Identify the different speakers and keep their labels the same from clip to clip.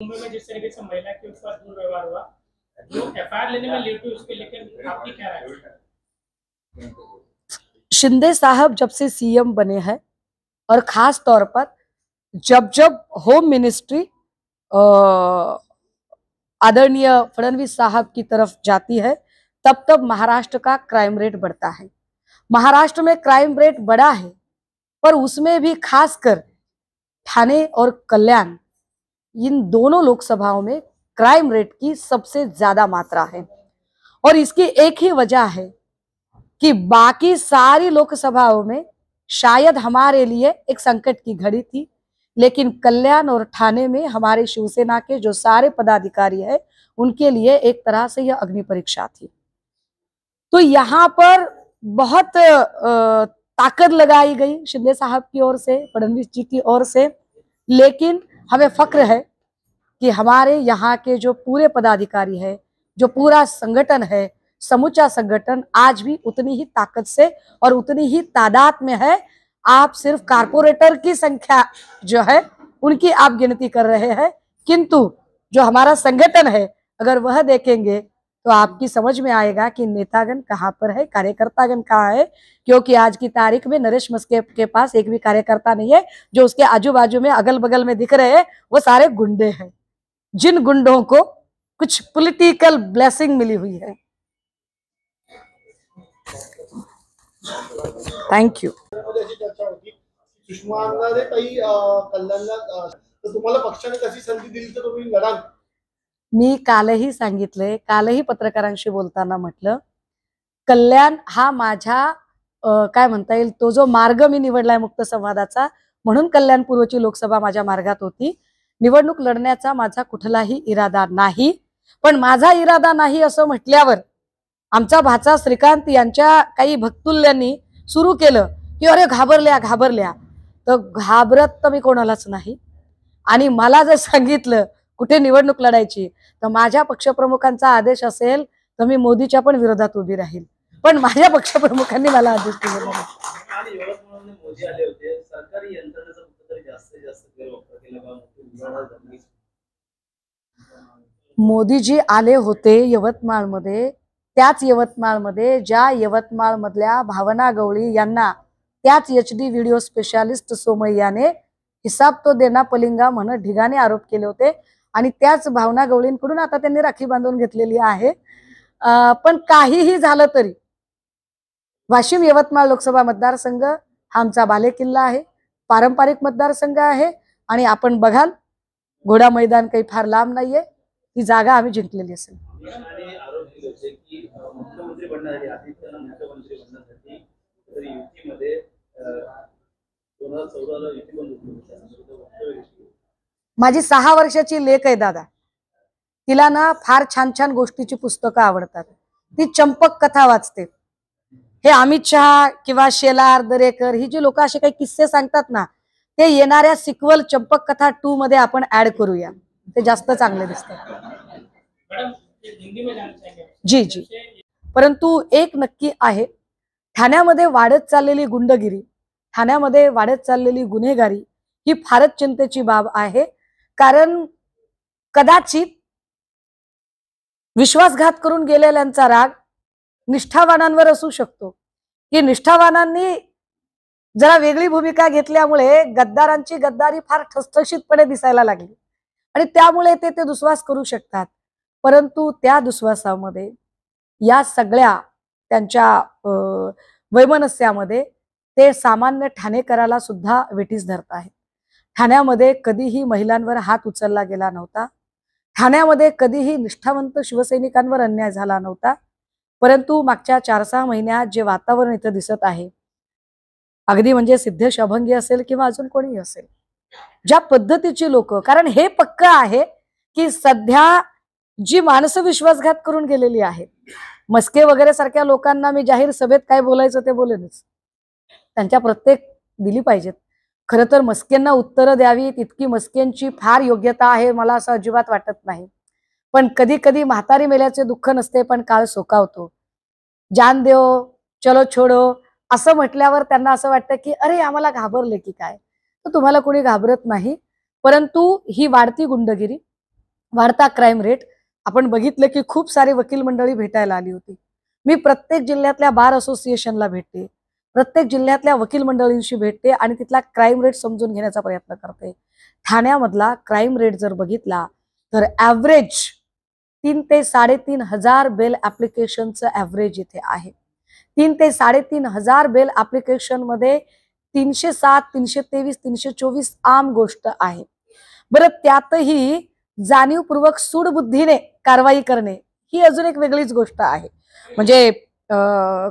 Speaker 1: मुंबई में जिस तरीके से महिला के ऊपर दुर्व्यवहार हुआ, जो एफआईआर लेने में लेट हुई, उसके लेकर आपकी क्या राय है?
Speaker 2: शिंदे साहब जब से सीएम बने हैं और खास तौर पर जब जब होम मिनिस्ट्री आदरणीय फडणवीस साहब की तरफ जाती है, तब तब महाराष्ट्र का क्राइम रेट बढ़ता है। महाराष्ट्र में क्राइम रेट बढ़ा है, पर उसमें भी खासकर ठाणे और कल्याण, इन दोनों लोकसभाओं में क्राइम रेट की सबसे ज्यादा मात्रा है। और इसकी एक ही वजह है कि बाकी सारी लोकसभाओं में शायद हमारे लिए एक संकट की घड़ी थी, लेकिन कल्याण और ठाणे में हमारे शिवसेना के जो सारे पदाधिकारी हैं, उनके लिए एक तरह से यह अग्नि परीक्षा थी। तो यहाँ पर बहुत ताकत लगाई गई शिंदे साहब की ओर से, फडणवीस जी की ओर से, लेकिन हमें फक्र है कि हमारे यहाँ के जो पूरे पदाधिकारी है, जो पूरा संगठन है, समूचा संगठन आज भी उतनी ही ताकत से और उतनी ही तादाद में है। आप सिर्फ कारपोरेटर की संख्या जो है उनकी आप गिनती कर रहे हैं, किंतु जो हमारा संगठन है अगर वह देखेंगे तो आपकी समझ में आएगा कि नेतागण कहाँ पर है, कार्यकर्तागण कहाँ है। क्योंकि आज की तारीख में नरेश मस्के के पास एक भी कार्यकर्ता नहीं है। जो उसके आजू बाजू में अगल बगल में दिख रहे हैं वो सारे गुंडे हैं, जिन गुंडों को कुछ पॉलिटिकल ब्लेसिंग मिली हुई है। Thank you.
Speaker 3: सुषमाने काही कल्याणला तुम्हाला पक्षाने कशी संधी दिली तर तुम्ही लढाल?
Speaker 2: मी कालही सांगितले, कालही पत्रकारांशी बोलताना म्हटलं, कल्याण हा माझ्या काय म्हणता येईल तो जो मार्ग मी निवडलाय मुक्त संवादाचा, म्हणून कल्याण पूर्वची लोकसभा माझ्या मार्गात होती। निवडणूक लढण्याचा माझा कुठलाही इरादा नाही, पण माझा इरादा नाही असं म्हटल्यावर आमचा भाचा श्रीकांत यांच्या काही भक्तुल्यांनी सुरू केलं की अरे घाबरल्या घाबरल्या, तर घाबरत तर मी कोणालाच नाही। आणि मला जर सांगितलं कुठे निवडणूक लढायची तर माझ्या पक्षप्रमुखांचा आदेश असेल तर मी मोदीच्या पण विरोधात उभी राहील, पण माझ्या पक्षप्रमुखांनी मला आदेश दिलेला नाही।
Speaker 4: मोदी आले होते, सरकारी यंत्रणेचा कुठेतरी जास्तीत जास्त गैरवापर केला।
Speaker 2: मोदीजी आले होते यवतमाळमध्ये, त्याच यवतमाळमध्ये ज्या यवतमाळ मधल्या भावना गवळी यांना त्याच HD व्हिडिओ स्पेशालिस्ट सोमय्याने हिसाब तो देना पलिंगा म्हणत ढिगाने आरोप केले होते, आणि त्याच भावना गवळींकडून आता त्यांनी राखी बांधून घेतलेली आहे। पण काहीही झालं तरी वाशिम यवतमाळ लोकसभा मतदारसंघ हा आमचा बालेकिल्ला आहे, पारंपरिक मतदारसंघ आहे, आणि आपण बघाल घोडा मैदान काही फार लांब नाहीये, ती जागा आम्ही जिंकलेली असेल।
Speaker 4: मुख्यमंत्री बनण्यासाठी आदित्यला मुख्यमंत्री बनण्यासाठी तर युतीमध्ये 2014 ला युती बंद होती।
Speaker 2: माझी 6 वर्षाची लेक आहे दादा, तिला ना फार छान छान गोष्टीची पुस्तकं आवडतात, ती चंपक कथा वाचते। हे अमित शहा किंवा शेलार दरेकर ही जी लोक असे काही किस्से सांगतात ना, ते येणाऱ्या सिक्वल चंपक कथा 2 मध्ये आपण ऍड करूया, ते जास्त चांगले दिसतात। जी जी। परंतु एक नक्की आहे, ठाण्यामध्ये वाढत चाललेली गुंडगिरी, ठाण्यामध्ये वाढत चाललेली गुन्हेगारी ही फारच चिंतेची बाब आहे। कारण कदाचित विश्वासघात करून गेलेल्यांचा राग निष्ठावानांवर असू शकतो, की निष्ठावानांनी जरा वेगळी भूमिका घेतल्यामुळे गद्दारांची गद्दारी फार ठसठशीतपणे दिसायला लागली, आणि त्यामुळे ते दुस्वास करू शकतात। परंतु त्या दुस्वासामध्ये या सगळ्या त्यांच्या वैमनस्यामध्ये ते सामान्य ठाणेकराला सुद्धा वेठीस धरत आहेत। ठाण्यामध्ये कधीही महिलांवर हात उचलला गेला नव्हता, ठाण्यामध्ये कधीही निष्ठावंत शिवसैनिकांवर अन्याय झाला नव्हता। परंतु मागच्या 4-6 महिन्यात जे वातावरण इथं दिसत आहे, अगदी म्हणजे सिद्धेश अभंगी असेल किंवा अजून कोणी असेल, ज्या पद्धतीची लोक, कारण हे पक्क आहे की सध्या जी माणसं विश्वासघात करून गेलेली आहेत, मस्के वगैरे सारख्या लोकांना मी जाहीर सभेत काय बोलायचं ते बोलेनच, त्यांच्या प्रत्येक दिली पाहिजेत। खरं तर मस्केंना उत्तरं द्यावीत इतकी मस्केंची फार योग्यता आहे मला असं अजिबात वाटत नाही, पण कधी कधी म्हातारी मेल्याचे दुःख नसते पण काळ सोकावतो। जान देओ चलो छोडो असं म्हटल्यावर त्यांना असं वाटतं की अरे आम्हाला घाबरले की काय, तर तुम्हाला कोणी घाबरत नाही। परंतु ही वाढती गुंडगिरी, वाढता क्राईम रेट आपण बघितलं की खूप सारी वकील मंडळी भेटायला आली होती. मी प्रत्येक जिल्ह्यातल्या बार असोसिएशनला भेटते, प्रत्येक जिल्ह्यातल्या वकील मंडळींशी भेटते आणि तिथला क्राईम रेट समजून घेण्याचा प्रयत्न करते. ठाण्यामधला क्राईम रेट जर बघितला तर ॲव्हरेज 3 ते 3.5 हजार बेल ऍप्लिकेशनचं ॲव्हरेज इथे आहे. 3 ते 3.5 हजार बेल ऍप्लिकेशन मध्ये 307, 323, 324 आम गोष्ट आहे. बरं, त्यातही जाणीवपूर्वक सूडबुद्धीने कारवाई करणे ही अजून एक वेगळीच गोष्ट आहे. म्हणजे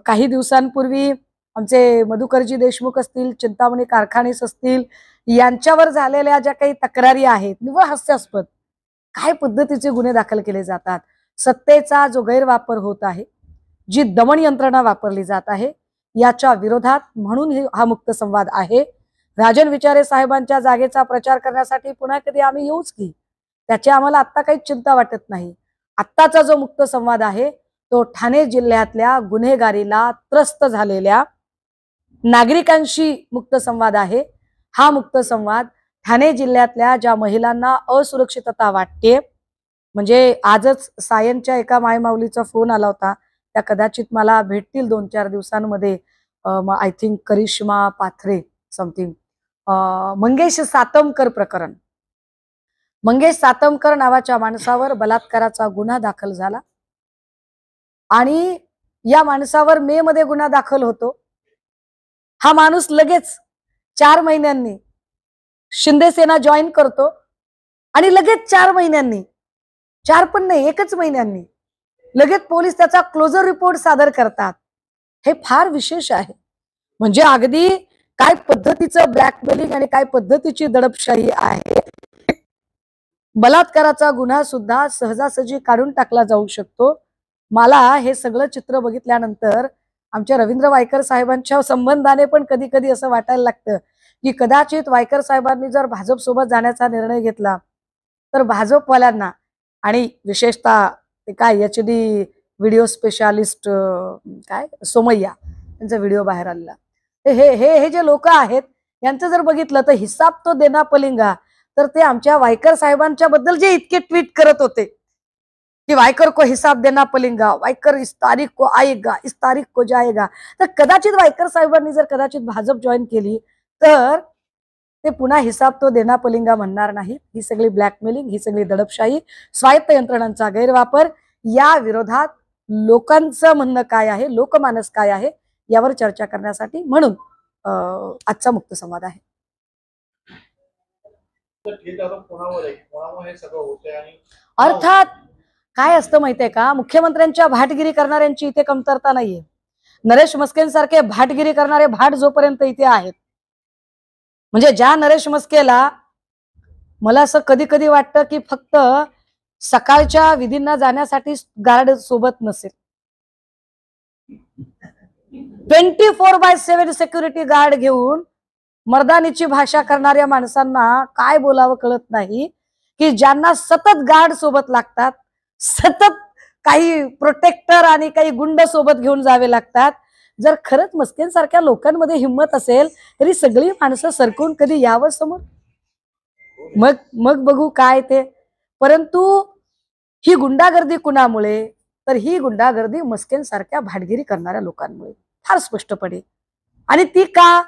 Speaker 2: काही दिवसांपूर्वी आमचे मधुकरजी देशमुख असतील, चिंतामणी कारखानीस असतील, यांच्यावर झालेल्या ज्या काही तक्रारी आहेत निव्वळ हास्यास्पद. काय पद्धतीचे गुन्हे दाखल केले जातात, सत्तेचा जो गैरवापर होत आहे, जी दमन यंत्रणा वापरली जात आहे, याच्या विरोधात म्हणून हा मुक्त संवाद आहे. राजन विचारे साहेबांच्या जागेचा प्रचार करण्यासाठी पुन्हा कधी आम्ही येऊच की, त्याची आम्हाला आत्ता काही चिंता वाटत नाही. आत्ताचा जो मुक्त संवाद आहे तो ठाणे जिल्ह्यातल्या गुन्हेगारीला त्रस्त झालेल्या नागरिकांशी मुक्त संवाद आहे. हा मुक्त संवाद ठाणे जिल्ह्यातल्या ज्या महिलांना असुरक्षितता वाटते, म्हणजे आजच सायनच्या एका मायमाऊलीचा फोन आला होता, त्या कदाचित मला भेटतील 2-4 दिवसांमध्ये. I think Karishma Pathare something, Mangesh Satamkar प्रकरण. मंगेश सातमकर नावाच्या माणसावर बलात्काराचा गुन्हा दाखल झाला आणि या माणसावर मे मध्ये गुन्हा दाखल होतो. हा माणूस लगेच 4 महिन्यांनी शिंदे सेना जॉईन करतो आणि लगेच 4 महिन्यांनी, 4 पण नाही 1च महिन्यांनी लगेच पोलीस त्याचा क्लोजर रिपोर्ट सादर करतात. हे फार विशेष आहे. म्हणजे अगदी काय पद्धतीचं ब्लॅकमेलिंग आणि काय पद्धतीची दडपशाही आहे. बलात्काराचा गुन्हा सुद्धा सहजासहजी काढून टाकला जाऊ शकतो. मला हे सगळं चित्र बघितल्यानंतर आमच्या रवींद्र वायकर साहेबांच्या संबंधाने पण कधी कधी असं वाटायला लागतं की कदाचित वायकर साहेबांनी जर भाजप सोबत जाण्याचा निर्णय घेतला तर भाजपवाल्यांना आणि विशेषतः ते काय HD व्हिडिओ स्पेशालिस्ट काय सोमय्या त्यांचा व्हिडिओ बाहेर आलेला, हे जे लोक आहेत यांचं जर बघितलं तर हिसाब तो देना पलिंगा, तर ते आमच्या वायकर साहेबांच्या बद्दल जे इतके ट्विट करत होते कि वायकर को हिसाब देना पलिंगा, वायकर इस तारीख को आएगा, इस तारीख को जाएगा, तर कदाचित वायकर साहेबांनी जर कदाचित भाजप जॉईन केली तर ते पुन्हा हिसाब तो देना पलिंगा म्हणणार नाही. ही सगळी ब्लॅकमेलिंग, ही सगळी दडपशाही, स्वायत्त यंत्रणांचा गैरवापर, या विरोधात लोकांचं म्हणणं काय आहे, लोकमानस काय आहे यावर चर्चा करण्यासाठी म्हणून आजचा मुक्त संवाद आहे. अर्थात काय असतं माहितीये का, मुख्यमंत्र्यांच्या भाटगिरी करणाऱ्यांची इथे कमतरता नाहीये. नरेश मस्केंसारखे भाटगिरी करणारे भाट जोपर्यंत इथे आहेत, म्हणजे ज्या नरेश मस्केला मला असं कधी कधी वाटतं की फक्त सकाळच्या विधींना जाण्यासाठी गार्ड सोबत नसेल, 24/7 सिक्युरिटी गार्ड घेऊन मर्दानीची भाषा करणाऱ्या माणसांना काय बोलावं कळत नाही, की ज्यांना सतत गार्ड सोबत लागतात, सतत काही प्रोटेक्टर आणि काही गुंड सोबत घेऊन जावे लागतात. जर खरंच मस्केंसारख्या लोकांमध्ये हिंमत असेल तरी सगळी माणसं सरकून कधी यावं समोर, मग बघू काय ते. परंतु ही गुंडागर्दी कुणामुळे, तर ही गुंडागर्दी मस्केंसारख्या भाटगिरी करणाऱ्या लोकांमुळे फार स्पष्टपणे. आणि ती का,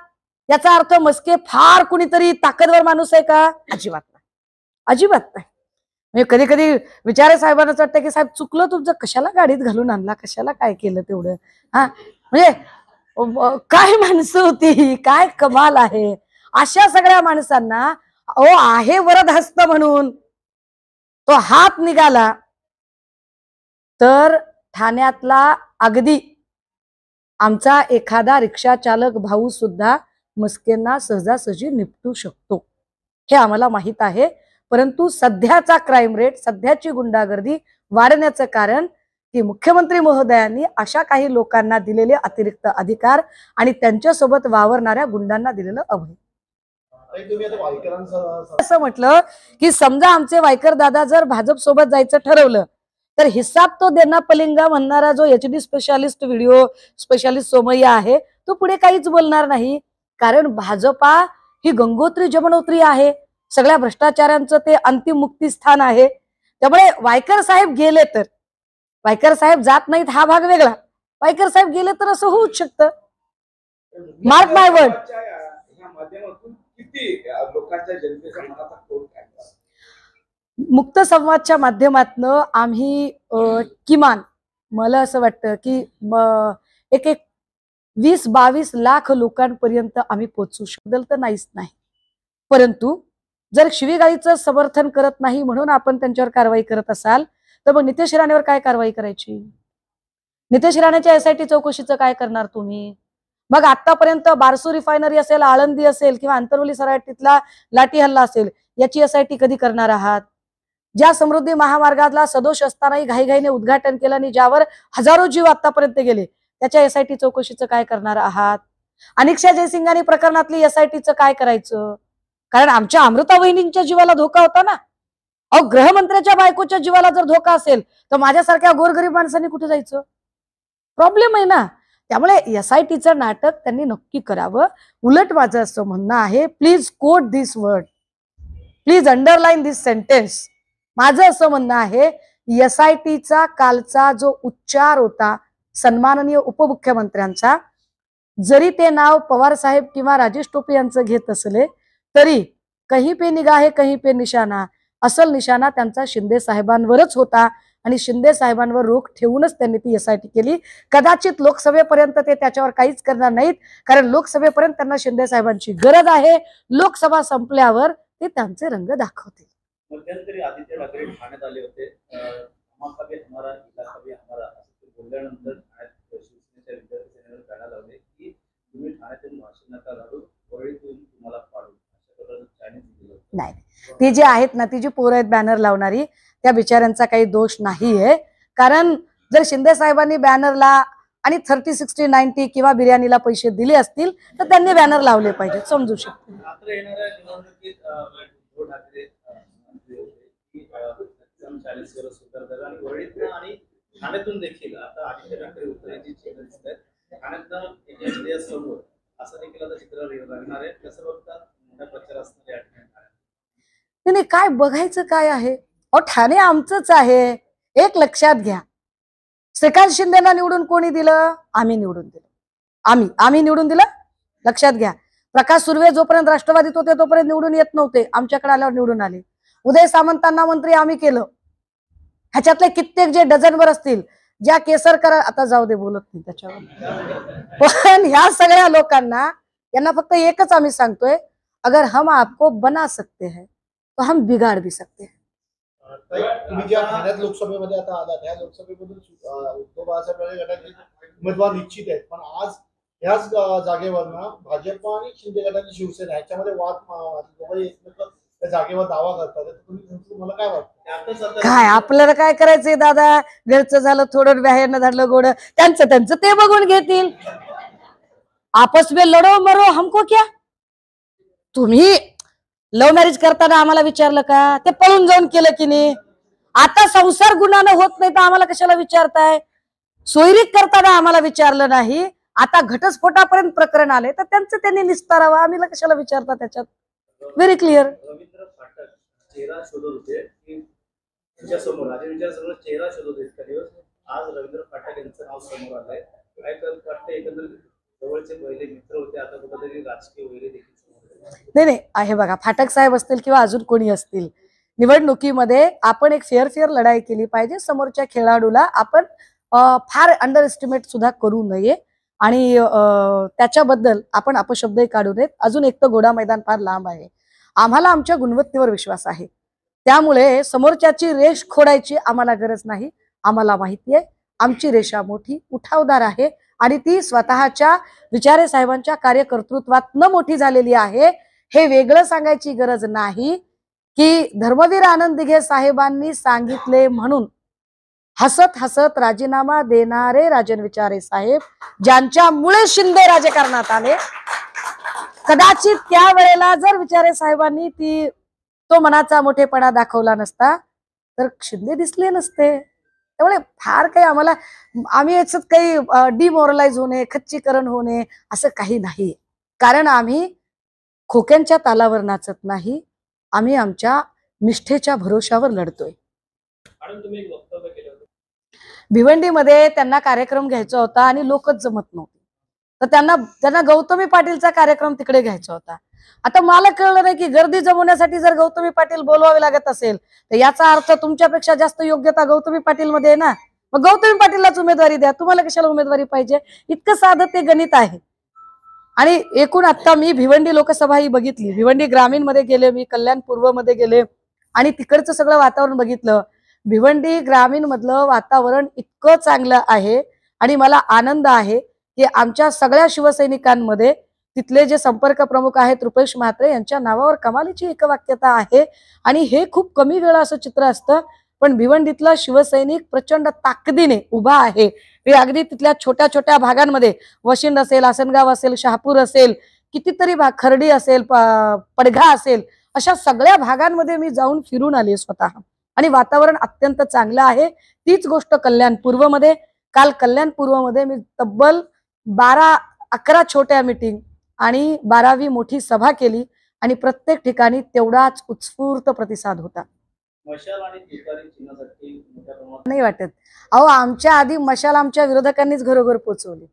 Speaker 2: याचा अर्थ मस्के फार कुणीतरी ताकदवर माणूस आहे का? अजिबात नाही, अजिबात नाही. म्हणजे कधी कधी विचारे साहेबांना वाटतं की साहेब चुकलं तुमचं, कशाला गाडीत घालून आणला, कशाला काय केलं तेवढं. हा म्हणजे काय माणसं होती, काय कमाल आहे. अशा सगळ्या माणसांना आहे वरदहस्त म्हणून तो हात निघाला तर ठाण्यातला अगदी आमचा एखादा रिक्षा चालक भाऊ सुद्धा मस्केंना सहजासहजी निपटू शकतो, हे आम्हाला माहित आहे. परंतु सध्याचा क्राईम रेट, सध्याची गुंडागर्दी वाढण्याचं कारण की मुख्यमंत्री महोदयांनी अशा काही लोकांना दिलेले अतिरिक्त अधिकार आणि त्यांच्यासोबत वावरणाऱ्या गुंडांना दिलेलं अभय. असं म्हटलं की समजा आमचे वायकर दादा जर भाजप सोबत जायचं ठरवलं तर हिसाब तो देना पलिंगा म्हणणारा जो HD specialist video specialist Somaiya आहे तो पुढे काहीच बोलणार नाही. कारण भाजपा ही गंगोत्री जमनोत्री आहे, सगळ्या भ्रष्टाचारांचं ते अंतिम मुक्तीस्थान आहे. त्यामुळे वायकर साहेब गेले तर, वायकर साहेब जात नाहीत हा भाग वेगळा, वायकर साहेब गेले तर असं होऊच शकतं. मार्क माय वर्ड.
Speaker 5: या माध्यमातून किती लोकांच्या जनतेच्या मनाचा कौल काय?
Speaker 2: मुक्त संवादच्या माध्यमातून आम्ही किमान मला असं वाटतं की एक 20-22 लाख लोकांपर्यंत आम्ही पोहोचू शकतो तर नाहीच नाही. परंतु जर शिवीगाळीचं समर्थन करत नाही म्हणून आपण त्यांच्यावर कारवाई करत असाल तर मग नितेश राणेवर काय कारवाई करायची? नितेश राणेच्या SIT चौकशीचं काय करणार तुम्ही? मग आतापर्यंत बारसू रिफायनरी असेल, आळंदी असेल किंवा आंतरवली सराटीतला लाठी हल्ला असेल, याची SIT कधी करणार आहात? ज्या समृद्धी महामार्गाला सदोष असतानाही घाईघाईने उद्घाटन केलं आणि ज्यावर हजारो जीव आतापर्यंत गेले, त्याच्या SIT चौकशीचं काय करणार आहात? अनिक्षा जयसिंघानी प्रकरणातली SITचं काय करायचं? कारण आमच्या अमृता वहिनींच्या जीवाला धोका होता ना. अहो, गृहमंत्र्याच्या बायकोच्या जीवाला जर धोका असेल तर माझ्यासारख्या गोरगरीब माणसांनी कुठे जायचं? प्रॉब्लेम आहे ना. त्यामुळे SITचं नाटक त्यांनी नक्की करावं. उलट माझं असं म्हणणं आहे, please quote this word, please underline this sentence. माझं असं म्हणणं आहे, SITचा कालचा जो उच्चार होता सन्माननीय उपमुख्यमंत्र्यांचा, जरी ते नाव पवार साहेब किंवा राजेश टोपे यांचं घेत असले तरी कहीं पे निगाहे कहीं पे निशाणा, असल निशाणा त्यांचा शिंदे साहेबांवरच होता आणि शिंदे साहेबांवर रोख ठेवूनच त्यांनी ती SIT केली. कदाचित लोकसभेपर्यंत ते त्याच्यावर काहीच करणार नाहीत, कारण लोकसभेपर्यंत त्यांना शिंदे साहेबांची गरज आहे. लोकसभा संपल्यावर ते त्यांचे रंग दाखवतील.
Speaker 4: मध्यंतरी आदित्य ठाकरे ठाण्यात आले होते. धमाका भी हमारा, इलाका भी हमारा असं बोलल्यानंतर ठाण्यात शिवसेनेच्या विद्यार्थी सेनेने बॅनर लावले की तुम्ही ठाण्यातून भाषण नका काढू, वळीतून तुम्हाला पाडू, अशा प्रकारचं चॅलेंज दिलं.
Speaker 2: नाही, ती जी आहेत ना, ती जी पोरं आहेत बॅनर लावणारी, त्या बिचाऱ्यांचा काही दोष नाहीये. कारण जर शिंदे साहेबांनी बॅनरला आणि 30, 60, 90 किंवा बिर्याणीला पैसे दिले असतील तर त्यांनी बॅनर लावले पाहिजे, समजू शकतो.
Speaker 4: मात्र येणाऱ्या निवडणुकीत उद्धव ठाकरे चॅलेंज करत स्वीकारतात आणि वरळीतून आणि ठाण्यातून देखील आता आदित्य ठाकरे उत्तरेची चिन्ह दिसत आहेत. ठाण्यातनं समोर असं देखील आता चित्र लागणार आहे. कसं बघतात मोठा प्रचार असणार या ठिकाणी?
Speaker 2: नाही, काय बघायचं काय आहे? अहो, ठाणे आमचंच आहे. एक लक्षात घ्या, श्रीकांत शिंदेना निवडून कोणी दिलं? आम्ही निवडून दिलं. आम्ही निवडून दिलं, लक्षात घ्या. प्रकाश सुर्वे जोपर्यंत राष्ट्रवादीत होते तोपर्यंत निवडून येत नव्हते, आमच्याकडे आल्यावर निवडून आले. उदय सामंतांना मंत्री आम्ही केलं. ह्याच्यातले कित्येक जे डझनभर असतील, ज्या केसरकर, आता जाऊ दे, बोलत नाही त्याच्यावर, पण ह्या सगळ्या लोकांना, यांना फक्त एकच आम्ही सांगतोय, अगर हम आपको बना सकते हैं तो हम बिगाड़ भी सकते हैं.
Speaker 3: तुम्ही ज्या ठाण्यात लोकसभेमध्ये आता आलात, त्या लोकसभेमधून उद्धव बाळासाहेब गटाचे उमेदवार निश्चित आहेत, पण आज ह्याच जागेवरनं भाजप आणि शिंदे गटाची शिवसेना ह्याच्यामध्ये वाद एकमेक त्या जागेवर दावा करतात. तुम्हाला काय वाटतं?
Speaker 2: काय आपल्याला काय करायचंय दादा? घरचं झालं थोडं, बाहेरनं झालं गोड, त्यांचं ते बघून घेतील. आपस में लढो मरो, हमको क्या? तुम्ही लव्ह मॅरेज करताना आम्हाला विचारलं का? ते पळून जाऊन केलं की नाही? आता संसार गुन्हानं होत नाही तर आम्हाला कशाला विचारताय? सोयरीक करताना आम्हाला विचारलं नाही, आता घटस्फोटापर्यंत प्रकरण आले तर त्यांचं त्यांनी निस्तारावं, आम्हाला कशाला विचारता? त्याच्यात व्हेरी क्लिअर.
Speaker 4: रवींद्र फाटक चेहरा शोधत होते की त्यांच्यासमोर आधी विचारासमोर चेहरा शोधत होते इतका दिवस. आज रवींद्र फाटक यांचं नाव समोर आलंय. काय वाटतं, एकंदरीत जवळचे पहिले मित्र होते, आता कुठेतरी राजकीय वगैरे देखील
Speaker 2: नाही आहे. बघा, फाटक साहेब असतील किंवा अजून कोणी असतील, निवडणुकीमध्ये आपण एक फेअर लढाई केली पाहिजे. समोरच्या खेळाडूला आपण फार अंडर एस्टिमेट सुद्धा करू नये आणि त्याच्याबद्दल आपण अपशब्दही काढू नयेत. अजून एक तर घोडा मैदान फार लांब आहे. आम्हाला आमच्या गुणवत्तेवर विश्वास आहे, त्यामुळे समोरच्याची रेष खोडायची आम्हाला गरज नाही. आम्हाला माहिती आहे आमची रेषा मोठी उठावदार आहे आणि ती स्वतःच्या विचारे साहेबांच्या कार्यकर्तृत्वातनं मोठी झालेली आहे. हे वेगळं सांगायची गरज नाही की धर्मवीर आनंद दिघे साहेबांनी सांगितले म्हणून हसत हसत राजीनामा देणारे राजन विचारे साहेब, ज्यांच्यामुळे शिंदे राजकारणात आले, कदाचित त्यावेळेला जर विचारे साहेबांनी तो मनाचा मोठेपणा दाखवला नसता तर शिंदे दिसले नसते. त्यामुळे फार काही आम्ही याच्यात काही डिमोरलाइज होणे, खच्चीकरण होणे असं काही नाही. कारण आम्ही खोक्यांच्या तालावर नाचत नाही, आम्ही आमच्या निष्ठेच्या भरोशावर लढतोय.
Speaker 1: मॅडम तुम्ही एक वक्तव्य केलं होतं.
Speaker 2: भिवंडीमध्ये त्यांना कार्यक्रम घ्यायचा होता आणि लोकच जमत नव्हते, तर त्यांना गौतमी पाटीलचा कार्यक्रम तिकडे घ्यायचा होता. आता मला कळलं नाही की गर्दी जमवण्यासाठी जर गौतमी पाटील बोलवावे लागत असेल तर याचा अर्थ तुमच्यापेक्षा जास्त योग्यता गौतमी पाटील मध्ये आहे ना, मग गौतमी पाटीललाच उमेदवारी द्या, तुम्हाला कशाला उमेदवारी पाहिजे. इतकं साधं ते गणित आहे. आणि एकूण आता मी भिवंडी लोकसभा ही बघितली, भिवंडी ग्रामीण मध्ये गेले, मी कल्याण पूर्व मध्ये गेले आणि तिकडचं सगळं वातावरण बघितलं. भिवंडी ग्रामीण मधलं वातावरण इतकं चांगलं आहे आणि मला आनंद आहे की आमच्या सगळ्या शिवसैनिकांमध्ये तिथले जे संपर्क प्रमुख आहेत रुपेश म्हात्रे यांच्या नावावर कमालीची एकवाक्यता आहे. आणि हे खूप कमी वेळा असं चित्र असतं, पण भिवंडीतला शिवसैनिक प्रचंड ताकदीने उभा आहे. हे अगदी तिथल्या छोट्या छोट्या भागांमध्ये वशिंड असेल, आसनगाव असेल, शहापूर असेल, कितीतरी भाग, खर्डी असेल, पडघा असेल, अशा सगळ्या भागांमध्ये मी जाऊन फिरून आले स्वतः आणि वातावरण अत्यंत चांगलं आहे. तीच गोष्ट कल्याण पूर्व मध्ये, काल कल्याण पूर्व मध्ये मी तब्बल 12-11 छोट्या मीटिंग आणि 12वी मोठी सभा केली आणि प्रत्येक ठिकाणी तेवढाच उत्स्फूर्त प्रतिसाद होता.
Speaker 4: मशाल आणि तुतारी चिन्हासाठी मोठ्या प्रमाणात
Speaker 2: नाही वाटत. अहो, आमच्या आधी मशाल आमच्या विरोधकांनीच घरोघर पोहोचवली.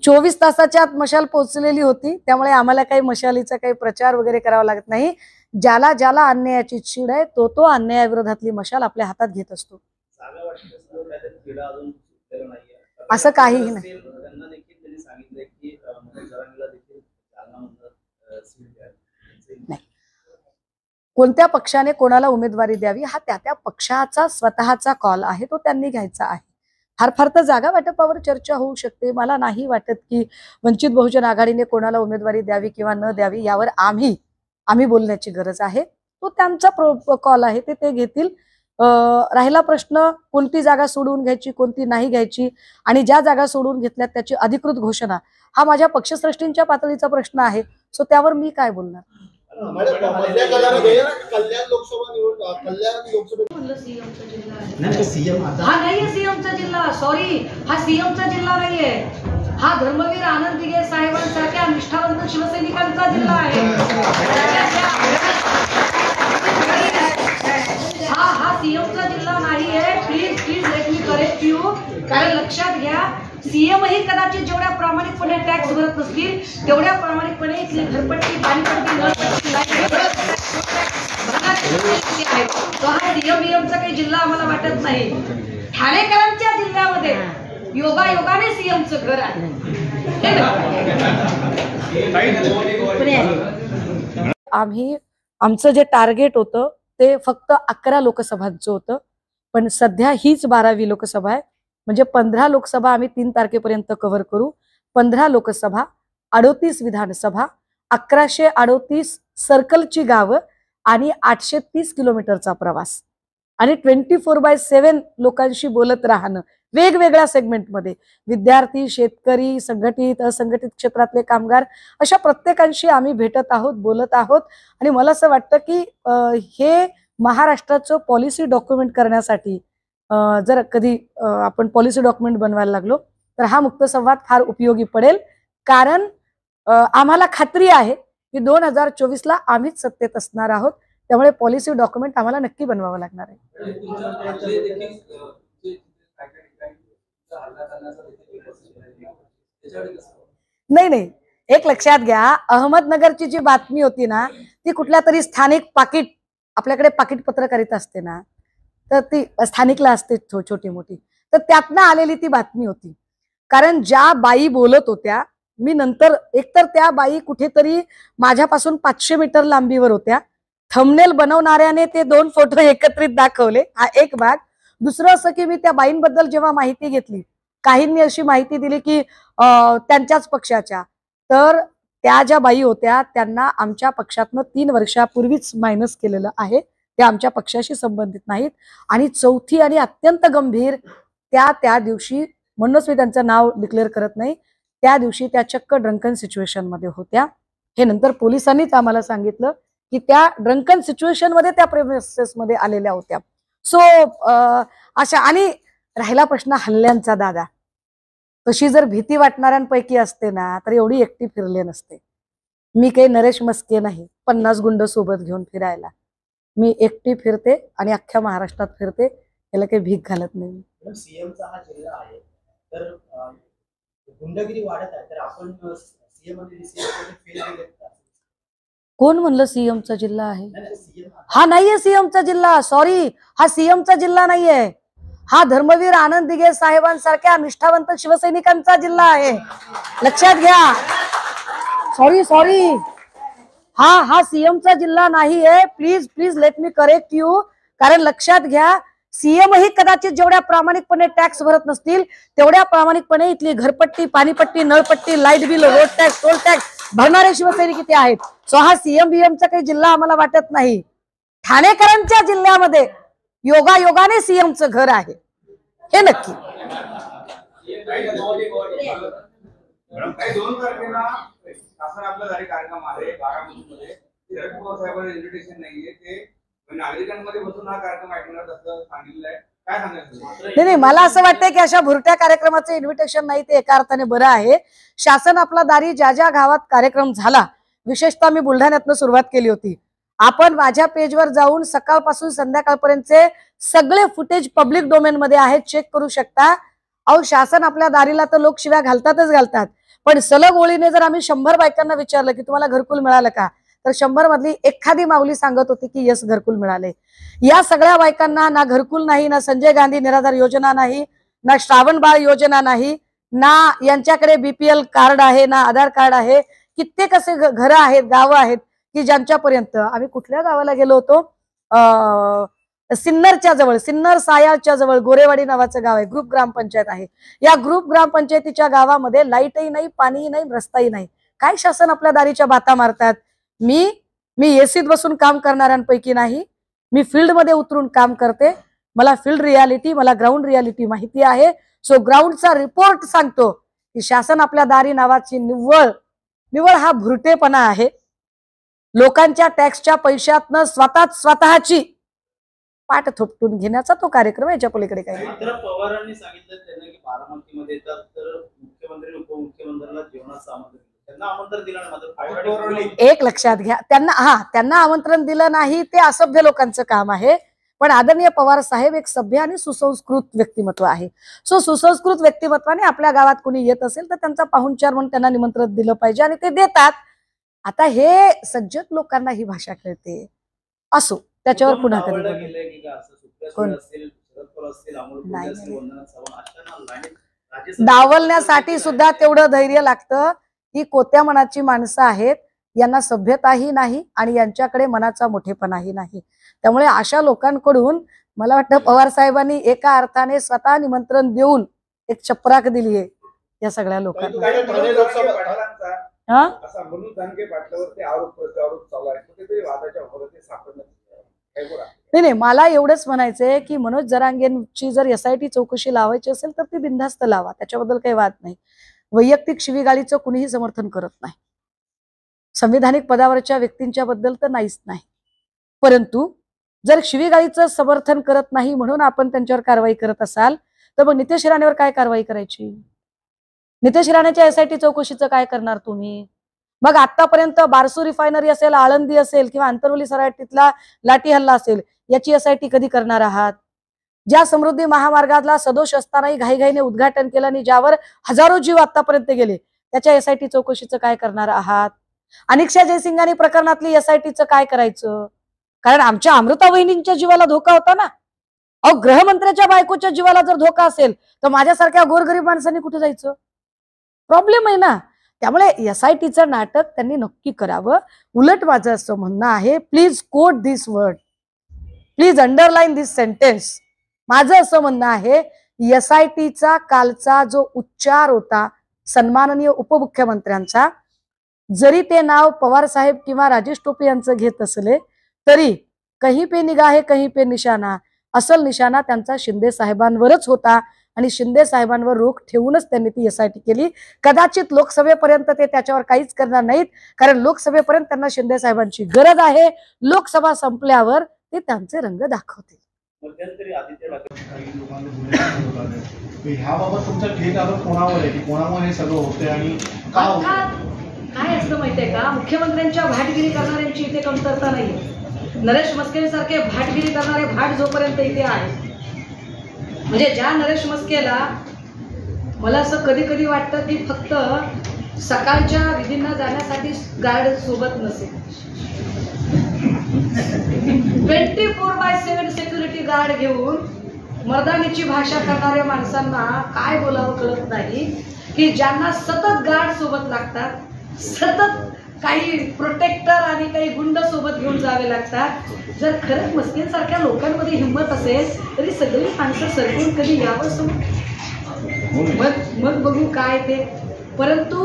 Speaker 2: 24 तासाच्या आत मशाल पोहोचलेली होती, त्यामुळे आम्हाला काही मशालीचा काही प्रचार वगैरे करावा लागत नाही. ज्याला ज्याला अन्यायाची चीड आहे तो अन्यायाविरोधातली मशाल आपल्या हातात घेत असतो.
Speaker 4: जागा वाटण्याचं काय क्रीडा अजून सुटलेलं नाहीये.
Speaker 2: असं काहीही नाही.
Speaker 4: त्यांना देखील त्यांनी सांगितलंय की मनोज जरांगेला देखील जालना सीट द्या.
Speaker 2: कोणत्या पक्षाने कोणाला उमेदवारी द्यावी हा त्या पक्षाचा स्वतःचा कॉल आहे, तो त्यांनी घ्यायचा आहे. फार फार तर जागा वाटपावर चर्चा होऊ शकते. मला नाही वाटत की वंचित बहुजन आघाडीने कोणाला उमेदवारी द्यावी किंवा न द्यावी यावर आम्ही बोलण्याची गरज आहे. तो त्यांचा कॉल आहे, ते घेतील. राहिला प्रश्न कोणती जागा सोडून घ्यायची, कोणती नाही घ्यायची आणि ज्या जागा सोडून घेतल्यात त्याची अधिकृत घोषणा हा माझ्या पक्षश्रेष्ठींच्या पातळीचा प्रश्न आहे. सो त्यावर मी काय बोलणार.
Speaker 3: मॅडम, कल्याण लोकसभा निवडणूक, कल्याण लोकसभा
Speaker 2: सीएमचा जिल्हा हा नाहीये, सीएमचा जिल्हा, सॉरी, हा सीएमचा जिल्हा नाहीये, हा धर्मवीर आनंद दिघे साहेबांसारख्या निष्ठावंत शिवसैनिकांचा जिल्हा आहे. हा सीएमचा जिल्हा नाहीये. Please let me correct you. कारण लक्षात घ्या, सीएम ही कदाचित जेवढ्या प्रामाणिकपणे टॅक्स भरत नसतील तेवढ्या प्रामाणिकपणे इथली घरपट्टी, पाणीपट्टी, नळपट्टी तो हा सीएमचा काही जिल्हा आम्हाला वाटत नाही. ठाणेकरांच्या जिल्ह्यामध्ये योगायोगाने सीएमचं घर आहे. आमचं जे टार्गेट होतं ते फक्त 11 लोकसभांचं होतं, पण सध्या हीच 12वी लोकसभा आहे. म्हणजे 15 लोकसभा आम्ही 3 तारखेपर्यंत कव्हर करू. 15 लोकसभा, 38 विधानसभा, 1138 सर्कलची गावं आणि 830 किलोमीटरचा प्रवास आणि 24/7 लोकांशी बोलत राहणं वेगवेगळ्या सेगमेंटमध्ये. विद्यार्थी, शेतकरी, संघटित, असंघटित क्षेत्रातले कामगार, अशा प्रत्येकांशी आम्ही भेटत आहोत, बोलत आहोत. आणि मला असं वाटतं की हे महाराष्ट्राचं पॉलिसी डॉक्युमेंट करण्यासाठी जर कधी आपण पॉलिसी डॉक्युमेंट बनवायला लागलो तर हा मुक्त संवाद फार उपयोगी पडेल. कारण आम्हाला खात्री आहे की 2024ला आम्हीच सत्तेत असणार आहोत, त्यामुळे पॉलिसी डॉक्युमेंट आम्हाला नक्की बनवावं लागणार आहे. नाही, एक लक्षात घ्या, अहमदनगरची जी बातमी होती ना ती कुठल्या तरी स्थानिक पाकिट, आपल्याकडे पाकिट पत्रकारिता असते ना, तर ती स्थानिकला असते छोटी मोठी, तर त्यातनं आलेली ती बातमी होती. कारण ज्या बाई बोलत होत्या, मी नंतर एकतर त्या बाई कुठेतरी माझ्यापासून 500 मीटर लांबीवर होत्या. थंबनेल बनवणाऱ्याने ते 2 फोटो एकत्रित दाखवले, हा एक भाग. दुसरं असं की मी त्या बाईंबद्दल जेव्हा माहिती घेतली, काहींनी अशी माहिती दिली की त्यांच्याच पक्षाच्या, तर त्या ज्या बाई होत्या त्यांना आमच्या पक्षातनं 3 वर्षापूर्वीच मायनस केलेलं आहे. त्या आमच्या पक्षाशी संबंधित नाहीत. आणि चौथी आणि अत्यंत गंभीर, त्या दिवशी, म्हणूनच मी त्यांचं नाव डिक्लेअर करत नाही, त्या दिवशी त्या चक्क ड्रंकन सिच्युएशन मध्ये होत्या. हे नंतर पोलिसांनीच आम्हाला सांगितलं की त्या ड्रंकन सिच्युएशन मध्ये त्या प्रेमिसेस मध्ये आलेल्या होत्या. सो अशा. आणि राहिला प्रश्न हल्ल्यांचा, दादा, तशी जर भीती वाटणाऱ्यांपैकी असते ना तर एवढी एकटी फिरले नसते. मी काही नरेश मस्के नाही 50 गुंड सोबत घेऊन फिरायला. मी एकटी फिरते आणि अख्ख्या महाराष्ट्रात फिरते, याला काही भीक घालत नाही.
Speaker 6: मॅडम, सीएमचा हा जिल्हा आहे तर गुंडगिरी वाढत आहे, तर आपण सीएम आणि डीसीएम मध्ये फेल गेलेत का?
Speaker 2: कोण म्हणलं सीएमचा जिल्हा आहे?
Speaker 6: नाही, सीएम
Speaker 2: हा नाहीये सीएमचा जिल्हा, सॉरी, हा सीएमचा जिल्हा नाहीये, हा धर्मवीर आनंद दिघे साहेबांसारख्या निष्ठावंत शिवसैनिकांचा जिल्हा आहे, लक्षात घ्या. सॉरी, हा सीएमचा जिल्हा नाहीये. Please please let me correct you. कारण लक्षात घ्या, सीएम ही कदाचित जेवढ्या प्रामाणिकपणे टॅक्स भरत नसतील तेवढ्या प्रामाणिकपणे इथली घरपट्टी, पाणीपट्टी, नळपट्टी, light bill, road tax, toll tax भरणारे शिवसैनिक इथे आहेत. सो हा सीएम बीएमचा काही जिल्हा आम्हाला वाटत नाही. ठाणेकरांच्या जिल्ह्यामध्ये योगायोगाने सीएमचं घर आहे, हे नक्की.
Speaker 5: काही 2 तारखेला शासन आपल्या घरी कार्यक्रम आहे बारामतीमध्ये, रघुवर साहेबांना इन्व्हिटेशन नाहीये, ते नागरिकांमध्ये बसून हा कार्यक्रम ऐकणार असं सांगितलं आहे. काय सांगायचं?
Speaker 2: नाही, मला असं वाटतंय की अशा भुरट्या कार्यक्रमाचं इन्व्हिटेशन नाही ते एका अर्थाने बरं आहे. शासन आपला दारी ज्या ज्या गावात कार्यक्रम झाला, विशेषतः मी बुलढाण्यातनं सुरुवात केली होती. आपण माझ्या पेजवर जाऊन सकाळपासून संध्याकाळपर्यंतचे सगळे फुटेज पब्लिक डोमेन मध्ये आहेत, चेक करू शकता. अहो, शासन आपल्या दारीला तर लोक शिव्या घालतात, पण सलग ओळीने जर आम्ही 100 बायकांना विचारलं की तुम्हाला घरकुल मिळालं का, तर 100 मधली एखादी माऊली सांगत होती की यस, घरकुल मिळाले. या सगळ्या बायकांना ना घरकुल नाही, ना संजय गांधी निराधार योजना नाही, ना श्रावण बाळ योजना नाही, ना यांच्याकडे बीपीएल कार्ड आहे, ना आधार कार्ड आहे. कित्येक असे घरं आहेत, गावं आहेत की ज्यांच्यापर्यंत, आम्ही कुठल्या गावाला गेलो होतो, सिन्नरच्या जवळ, सिन्नर सायाळच्या जवळ गोरेवाडी नावाचं गाव आहे, ग्रुप ग्रामपंचायत आहे. या ग्रुप ग्रामपंचायतीच्या गावामध्ये लाईटही नाही, पाणीही नाही, रस्ताही नाही. काय शासन आपल्या दारीच्या बाता मारतात? मी एसीत बसून काम करणाऱ्यांपैकी नाही, मी फील्डमध्ये उतरून काम करते. मला फील्ड रियालिटी, मला ग्राउंड रियालिटी माहिती आहे. सो ग्राउंडचा रिपोर्ट सांगतो की शासन आपल्या दारी नावाची निव्वळ हा भुरटेपणा आहे. लोकांच्या टॅक्सच्या पैशातनं स्वतःची पाठ थोपटून घेण्याचा तो कार्यक्रम आहे, याच्या पलीकडे काही.
Speaker 4: तर पवारांनी सांगितलं त्यांना की बारामतीमध्ये येतात तर मुख्यमंत्री उपमुख्यमंत्र्यांना जेवणाचं आमंत्रण, त्यांना आमंत्रण दिलं नाही.
Speaker 2: एक लक्षात घ्या, त्यांना आमंत्रण दिलं नाही ते असभ्य लोकांचं काम आहे. पण आदरणीय पवार साहेब एक सभ्य आणि सुसंस्कृत व्यक्तिमत्व आहे. सो सुसंस्कृत व्यक्तिमत्वाने आपल्या गावात कोणी येत असेल तर त्यांचा पाहुणचार म्हणून त्यांना निमंत्रण दिलं पाहिजे आणि ते देतात. आता हे सज्जन लोकांना ही भाषा कळते, असो त्याच्यावर पुन्हा कधी डावलण्यासाठी सुद्धा तेवढं धैर्य लागतं. ही कोत्या मनाची माणसं आहेत, यांना सभ्यताही नाही आणि यांच्याकडे मनाचा मोठेपणाही नाही. त्यामुळे अशा लोकांकडून मला वाटतं पवार साहेबांनी एका अर्थाने स्वतः निमंत्रण देऊन एक चपराक दिली आहे या सगळ्या लोकांना.
Speaker 5: असा म्हणून धनगे पाटलावरती आरोप चालू आहे, कुठेतरी वादाच्या भोवती सापडलं.
Speaker 2: नाही, मला एवढंच म्हणायचंय की मनोज जरांगेंची जर SIT चौकशी लावायची असेल तर ती बिनधास्त लावा, त्याच्याबद्दल काही वाद नाही. वैयक्तिक शिवीगाळीचं कुणीही समर्थन करत नाही, संविधानिक पदावरच्या व्यक्तींच्या बद्दल तर नाहीच नाही. परंतु जर शिवीगाळीचं समर्थन करत नाही म्हणून आपण त्यांच्यावर कारवाई करत असाल तर मग नितेश राणेवर काय कारवाई करायची? नितेश राणेच्या SIT चौकशीचं काय करणार तुम्ही? मग आतापर्यंत बारसू रिफायनरी असेल, आळंदी असेल किंवा आंतरवली सराटीतला लाठी हल्ला असेल, याची SIT कधी करणार आहात? ज्या समृद्धी महामार्गाला सदोष असतानाही घाईघाईने उद्घाटन केलं आणि ज्यावर हजारो जीव आतापर्यंत गेले, त्याच्या SIT चौकशीचं काय करणार आहात? अनिक्षा जयसिंगानी प्रकरणातली SITचं काय करायचं? कारण आमच्या अमृता वहिनींच्या जीवाला धोका होता ना. अहो, गृहमंत्र्याच्या बायकोच्या जीवाला जर धोका असेल तर माझ्यासारख्या गोरगरीब माणसांनी कुठे जायचं? प्रॉब्लेम आहे ना. त्यामुळे SITचं नाटक त्यांनी नक्की करावं. उलट माझं असं म्हणणं आहे, please quote this word, please underline this sentence. माझं असं म्हणणं आहे, SITचा कालचा जो उच्चार होता सन्माननीय उपमुख्यमंत्र्यांचा, जरी ते नाव पवार साहेब किंवा राजेश टोपे यांचं घेत असले तरी कहीं पे निगाहे कहीं पे निशाणा, असल निशाणा त्यांचा शिंदे साहेबांवरच होता आणि शिंदे साहेबांवर रोख ठेवूनच त्यांनी ती SIT केली. कदाचित लोकसभेपर्यंत ते त्याच्यावर काहीच करणार नाहीत, कारण लोकसभेपर्यंत त्यांना शिंदे साहेबांची गरज आहे. लोकसभा संपल्यावर ते त्यांचे रंग दाखवतील.
Speaker 4: मध्यंतरी आदित्य ठाकरे
Speaker 3: ह्याबाबत तुमचा थेट आरोप कोणावर आहे की कोणामुळे हे सगळं होते आणि
Speaker 2: काय असतं माहितीये का, मुख्यमंत्र्यांच्या भाटगिरी करणाऱ्यांची इथे कमतरता नाही. नरेश मस्केसारखे भाटगिरी करणारे भाट जोपर्यंत इथे आहे, म्हणजे ज्या नरेश मस्केला मला असं कधी कधी वाटतं की फक्त सकाळच्या विधींना जाण्यासाठी गार्ड सोबत नसेल, 24/7 सिक्युरिटी गार्ड घेऊन मर्दानीची भाषा करणाऱ्या माणसांना काय बोलावं कळत नाही, की ज्यांना सतत गार्ड सोबत लागतात, सतत काही प्रोटेक्टर आणि काही गुंड सोबत घेऊन जावे लागतात. जर खरंच मस्केसारख्या लोकांमध्ये हिंमत असेल तरी सगळी माणसं सरकून कधी यावं समोर, मग बघू काय ते. परंतु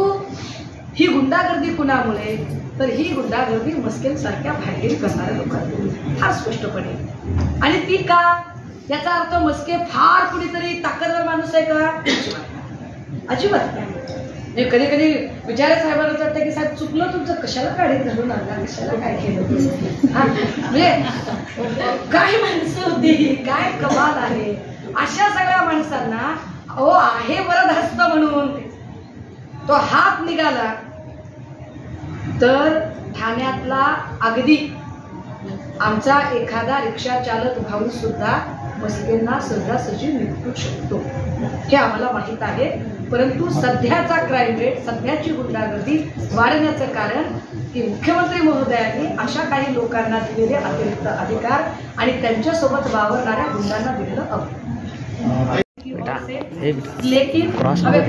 Speaker 2: ही गुंडागर्दी कुणामुळे, तर ही गुंडागर्दी मस्केसारख्या भाटगिरी करणाऱ्या लोकांमुळे फार स्पष्टपणे. आणि ती का, याचा अर्थ मस्के फार कुणीतरी ताकदवर माणूस आहे का? अजिबात नाही. कधी कधी विचारे साहेबांना वाटतं की साहेब चुकलं तुमचं, कशाला गाडीत घालून आणला, कशाला काय केलं, म्हणजे काय माणसं होती, काय कमाल आहे. अशा सगळ्या माणसांना आहे वरदहस्त म्हणून तो हात निघाला तर ठाण्यातला अगदी आमचा एखादा रिक्षा चालक भाऊ सुद्धा मस्केंना सहजासहजी निपटू शकतो, हे आम्हाला माहीत आहे. परंतु सध्याचा क्राईम रेट, सध्याची गुंडागर्दी वाढण्याचं कारण की मुख्यमंत्री महोदयांनी अशा काही लोकांना दिलेले अतिरिक्त अधिकार आणि त्यांच्यासोबत वावरणाऱ्या गुंडांना दिलेलं अवकाश. लेकिन हमें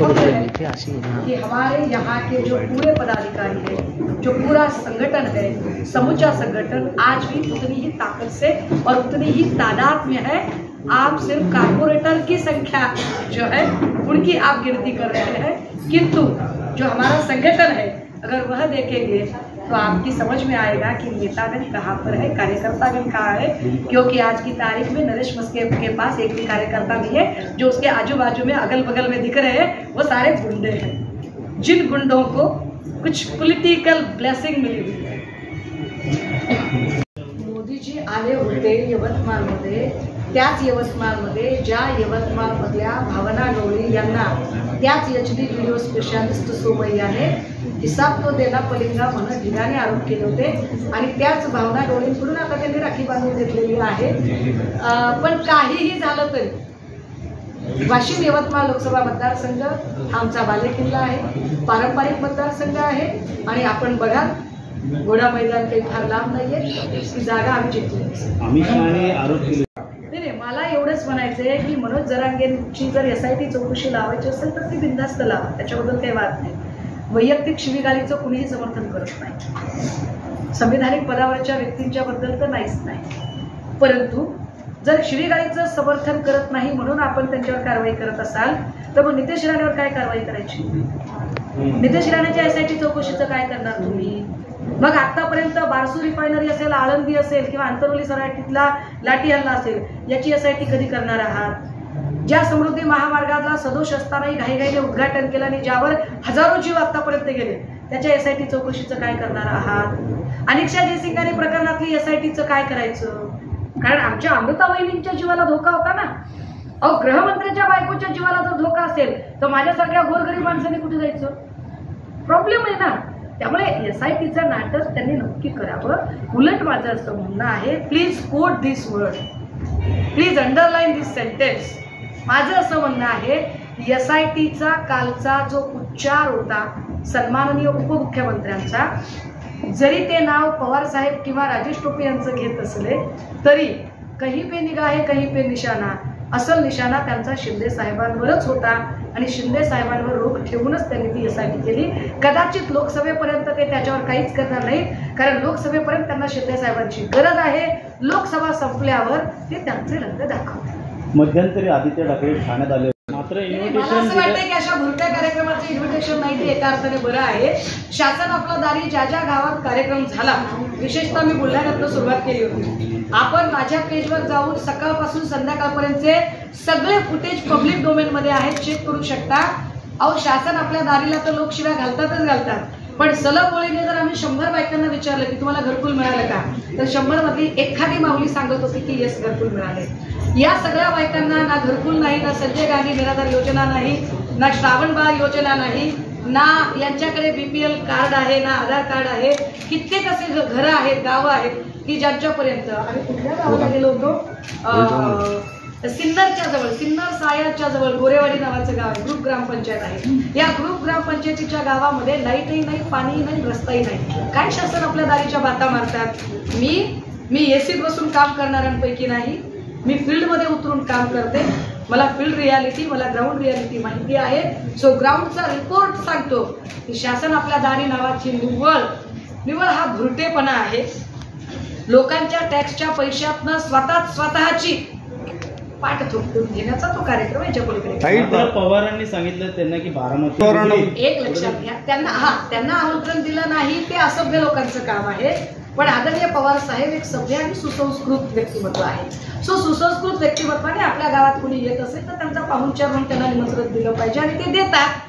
Speaker 2: कि हमारे यहाँ के जो पूरे पदाधिकारी हैं, जो पूरा संगठन है, समूचा संगठन आज भी उतनी ही ताकत से और उतनी ही तादाद में है. आप सिर्फ कारपोरेटर की संख्या जो है उनकी आप गिनती कर रहे हैं, किंतु जो हमारा संगठन है अगर वह देखेंगे तो आपकी समझ में आएगा कि नेतागण कहाँ पर है, कार्यकर्तागण कहाँ है. क्योंकि आज की तारीख में नरेश मस्के के पास एक भी कार्यकर्ता नहीं है. जो उसके आजू बाजू में अगल बगल में दिख रहे हैं वो सारे गुंडे हैं, जिन गुंडों को कुछ पॉलिटिकल ब्लेसिंग मिली हुई है. मोदीजी आले होते यवतमाळमध्ये, त्याच यवतमाळमध्ये ज्या यवतमाळमधल्या भावना गवळी यांना त्याच HD व्हिडिओ स्पेशालिस्ट सोमय्याने हिसाब तो देना पलिंगा म्हणून ढिगाने आरोप केले होते आणि त्याच भावना गवळींकडून आता त्यांनी राखी बांधून घेतलेली आहे. पण काहीही झालं तरी वाशिम यवतमाळ लोकसभा मतदारसंघ आमचा बालेकिल्ला आहे, पारंपरिक मतदारसंघ आहे. आणि आपण बघा घोडा मैदान काही फार लांब नाहीये, ती जागा आम्ही जिंकली. नाही, मला एवढंच म्हणायचंय की मनोज जरांगेंची जर SIT चौकशी लावायची असेल तर ती बिनधास्त लावा, त्याच्याबद्दल काही वाद नाही. वैयक्तिक शिवीगाळीचं कुणीही समर्थन करत नाही, संविधानिक पदावरच्या व्यक्तींच्या बद्दल तर नाहीच नाही. परंतु जर शिवीगाळीचं समर्थन करत नाही म्हणून आपण त्यांच्यावर कारवाई करत असाल तर मग नितेश राणेवर काय कारवाई करायची? नितेश राणेच्या SIT चौकशीचं काय करणार तुम्ही? मग आतापर्यंत बारसू रिफायनरी असेल, आळंदी असेल किंवा आंतरवली सराटीतला लाठी हल्ला असेल, याची SIT कधी करणार आहात? ज्या समृद्धी महामार्गाला सदोष असतानाही घाईघाईने उद्घाटन केलं आणि ज्यावर हजारो जीव आतापर्यंत गेले, त्याच्या SIT चौकशीचं काय करणार आहात? अनिक्षा जयसिंगानी प्रकरणातली SITचं काय करायचं? कारण आमच्या अमृता वहिनींच्या जीवाला धोका होता ना. अहो, गृहमंत्र्यांच्या बायकोच्या जीवाला जर धोका असेल तर माझ्यासारख्या गोरगरीब माणसांनी कुठे जायचं? प्रॉब्लेम आहे ना. त्यामुळे SITचं नाटक त्यांनी नक्की करावं. उलट माझं असं म्हणणं आहे, please quote this word, please underline this sentence. माझं असं म्हणणं आहे, SITचा कालचा जो उच्चार होता सन्माननीय उपमुख्यमंत्र्यांचा, जरी ते नाव पवार साहेब किंवा राजेश टोपे यांचं घेत असले तरी कहीं पे निगाहे कहीं पे निशाणा, असल निशाणा त्यांचा शिंदे साहेबांवरच होता आणि शिंदे साहेबांवर रोख ठेवूनच त्यांनी ती SIT केली. कदाचित लोकसभेपर्यंत ते त्याच्यावर काहीच करणार नाही, कारण लोकसभेपर्यंत त्यांना शिंदे साहेबांची गरज आहे. लोकसभा संपल्यावर ते त्यांचे रंग दाखवतात.
Speaker 4: मध्यंतरी आदित्य ठाकरे ठाण्यात आले, मात्र
Speaker 2: मला असं वाटतं की अशा भुरट्या कार्यक्रमाचं इन्व्हिटेशन नाही ते एका अर्थाने बरं आहे. शासन आपला दारी ज्या ज्या गावात कार्यक्रम झाला, विशेषतः मी बुलढाण्यातनं सुरुवात केली होती. आपण माझ्या पेजवर जाऊन सकाळपासून संध्याकाळपर्यंतचे सगळे फुटेज पब्लिक डोमेनमध्ये आहेत, चेक करू शकता. अहो, शासन आपल्या दारीला तर लोक शिव्या घालतातच घालतात, पण सलग ओळीने जर आम्ही 100 बायकांना विचारलं की तुम्हाला घरकुल मिळालं का, तर 100 मधली एखादी माऊली सांगत होती की येस घरकुल मिळाले. या सगळ्या बायकांना ना घरकुल नाही, ना संजय गांधी निराधार योजना नाही, ना श्रावण बाळ योजना नाही, ना यांच्याकडे BPL कार्ड आहे, ना आधार कार्ड आहे. कित्येक असे घरं आहेत, गावं आहेत की ज्यांच्यापर्यंत आम्ही कुठल्या गावाला गेलो होतो, सिन्नरच्या जवळ, सिन्नर सायरच्या जवळ गोरेवाडी नावाचं गाव आहे, ग्रुप ग्रामपंचायत आहे. या ग्रुप ग्रामपंचायतीच्या गावामध्ये लाईटही नाही, पाणीही नाही, रस्ताही नाही. काय शासन आपल्या दारीच्या बाता मारतात. मी एसीत बसून काम करणाऱ्यांपैकी नाही, मी फील्डमध्ये उतरून काम करते. मला फील्ड रियालिटी, मला ग्राउंड रियालिटी माहिती आहे. सो ग्राउंडचा रिपोर्ट सांगतो की शासन आपल्या दारी नावाची निव्वळ हा भुरटेपणा आहे. लोकांच्या टॅक्सच्या पैशातनं स्वतःची पाठ थोपटून घेण्याचा तो कार्यक्रम याच्या पलीकडे.
Speaker 4: पवारांनी सांगितलं त्यांना की बारामती
Speaker 2: एक लक्षात घ्या, त्यांना आमंत्रण दिलं नाही ते असभ्य लोकांचं काम आहे. पण आदरणीय पवार साहेब एक सभ्य आणि सुसंस्कृत व्यक्तिमत्व आहे. सो सुसंस्कृत व्यक्तिमत्वाने आपल्या गावात कुणी येत असेल तर त्यांचा पाहुणचार म्हणून त्यांना निमंत्रण दिलं पाहिजे आणि ते देतात.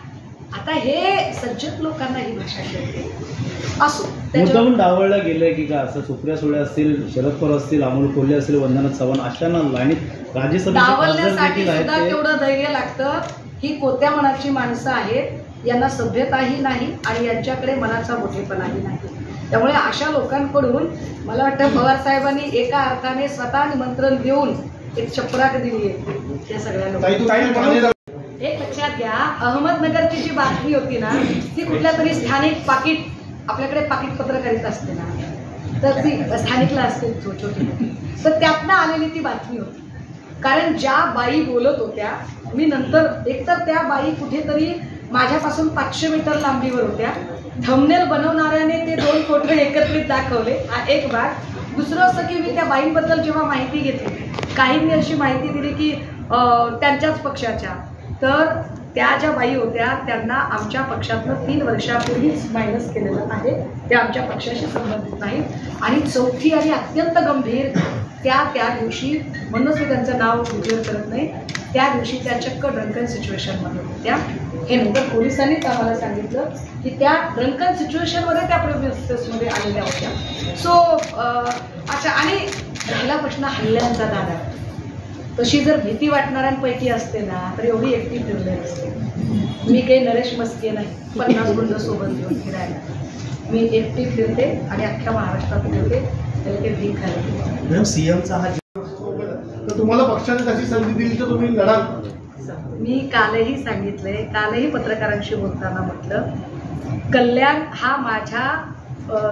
Speaker 2: आता हे सज्जन लोकांना ही भाषा कळते असो.
Speaker 4: मुद्दामून डावळलं गेलंय की का असं सुप्रिया सुळे असतील, शरद पवार असतील, अमोल कोल्हे असतील, वंदना चव्हाण अशांना लाईनीत
Speaker 2: डावलण्यासाठी सुद्धा तेवढं धैर्य लागतं. ही कोत्या मनाची माणसं आहेत, यांना सभ्यताही नाही आणि यांच्याकडे मनाचा मोठेपणाही नाही. त्यामुळे अशा लोकांकडून मला वाटतं पवार साहेबांनी एका अर्थाने स्वतः निमंत्रण देऊन एक चपराक दिली आहे त्या सगळ्या लोकांना. एक लक्षात घ्या, अहमदनगरची जी बातमी होती ना ती कुठल्या तरी स्थानिक पाकिट, आपल्याकडे पाकिट पत्रकारिता असते ना, तर ती स्थानिकला असते छोटी, तर त्यातनं आलेली ती बातमी होती. कारण ज्या बाई बोलत होत्या, मी नंतर एकतर त्या बाई कुठेतरी माझ्यापासून 500 मीटर लांबीवर होत्या. थंबनेल बनवणाऱ्याने ते 2 फोटो एकत्रित दाखवले, हा एक भाग. दुसरं असं की मी त्या बाईंबद्दल जेव्हा माहिती घेतली, काहींनी अशी माहिती दिली की त्यांच्याच पक्षाच्या, तर त्या ज्या बाई होत्या त्यांना आमच्या पक्षातनं 3 वर्षापूर्वीच मायनस केलेलं आहे, त्या आमच्या पक्षाशी संबंधित नाही. आणि चौथी आणि अत्यंत गंभीर, त्या दिवशी, म्हणूनच मी त्यांचं नाव उजेड करत नाही, त्या दिवशी त्या चक्क ड्रंकन सिच्युएशनमध्ये होत्या. हे नंतर पोलिसांनीच आम्हाला सांगितलं की त्या ड्रंकन सिच्युएशनमध्ये त्या प्रेमिसेसमध्ये आलेल्या होत्या. सो अच्छा, आणि राहिला प्रश्न हल्ल्यांचा दादा, तशी जर भीती वाटणाऱ्यांपैकी असते ना तर एवढी एकटी फिरले असते. मी काही नरेश मस्के नाही, 50 गुंड सोबत घेऊन फिरायला. मी एकटी फिरते आणि अख्ख्या महाराष्ट्रात फिरते, त्याला काही भीक घालते.
Speaker 6: मॅडम, सीएमचा हा
Speaker 3: तर तुम्हाला पक्षाने तशी संधी दिली तर तुम्ही लढाल.
Speaker 2: मी कालही सांगितलंय, कालही पत्रकारांशी बोलताना म्हटलं, कल्याण हा माझ्या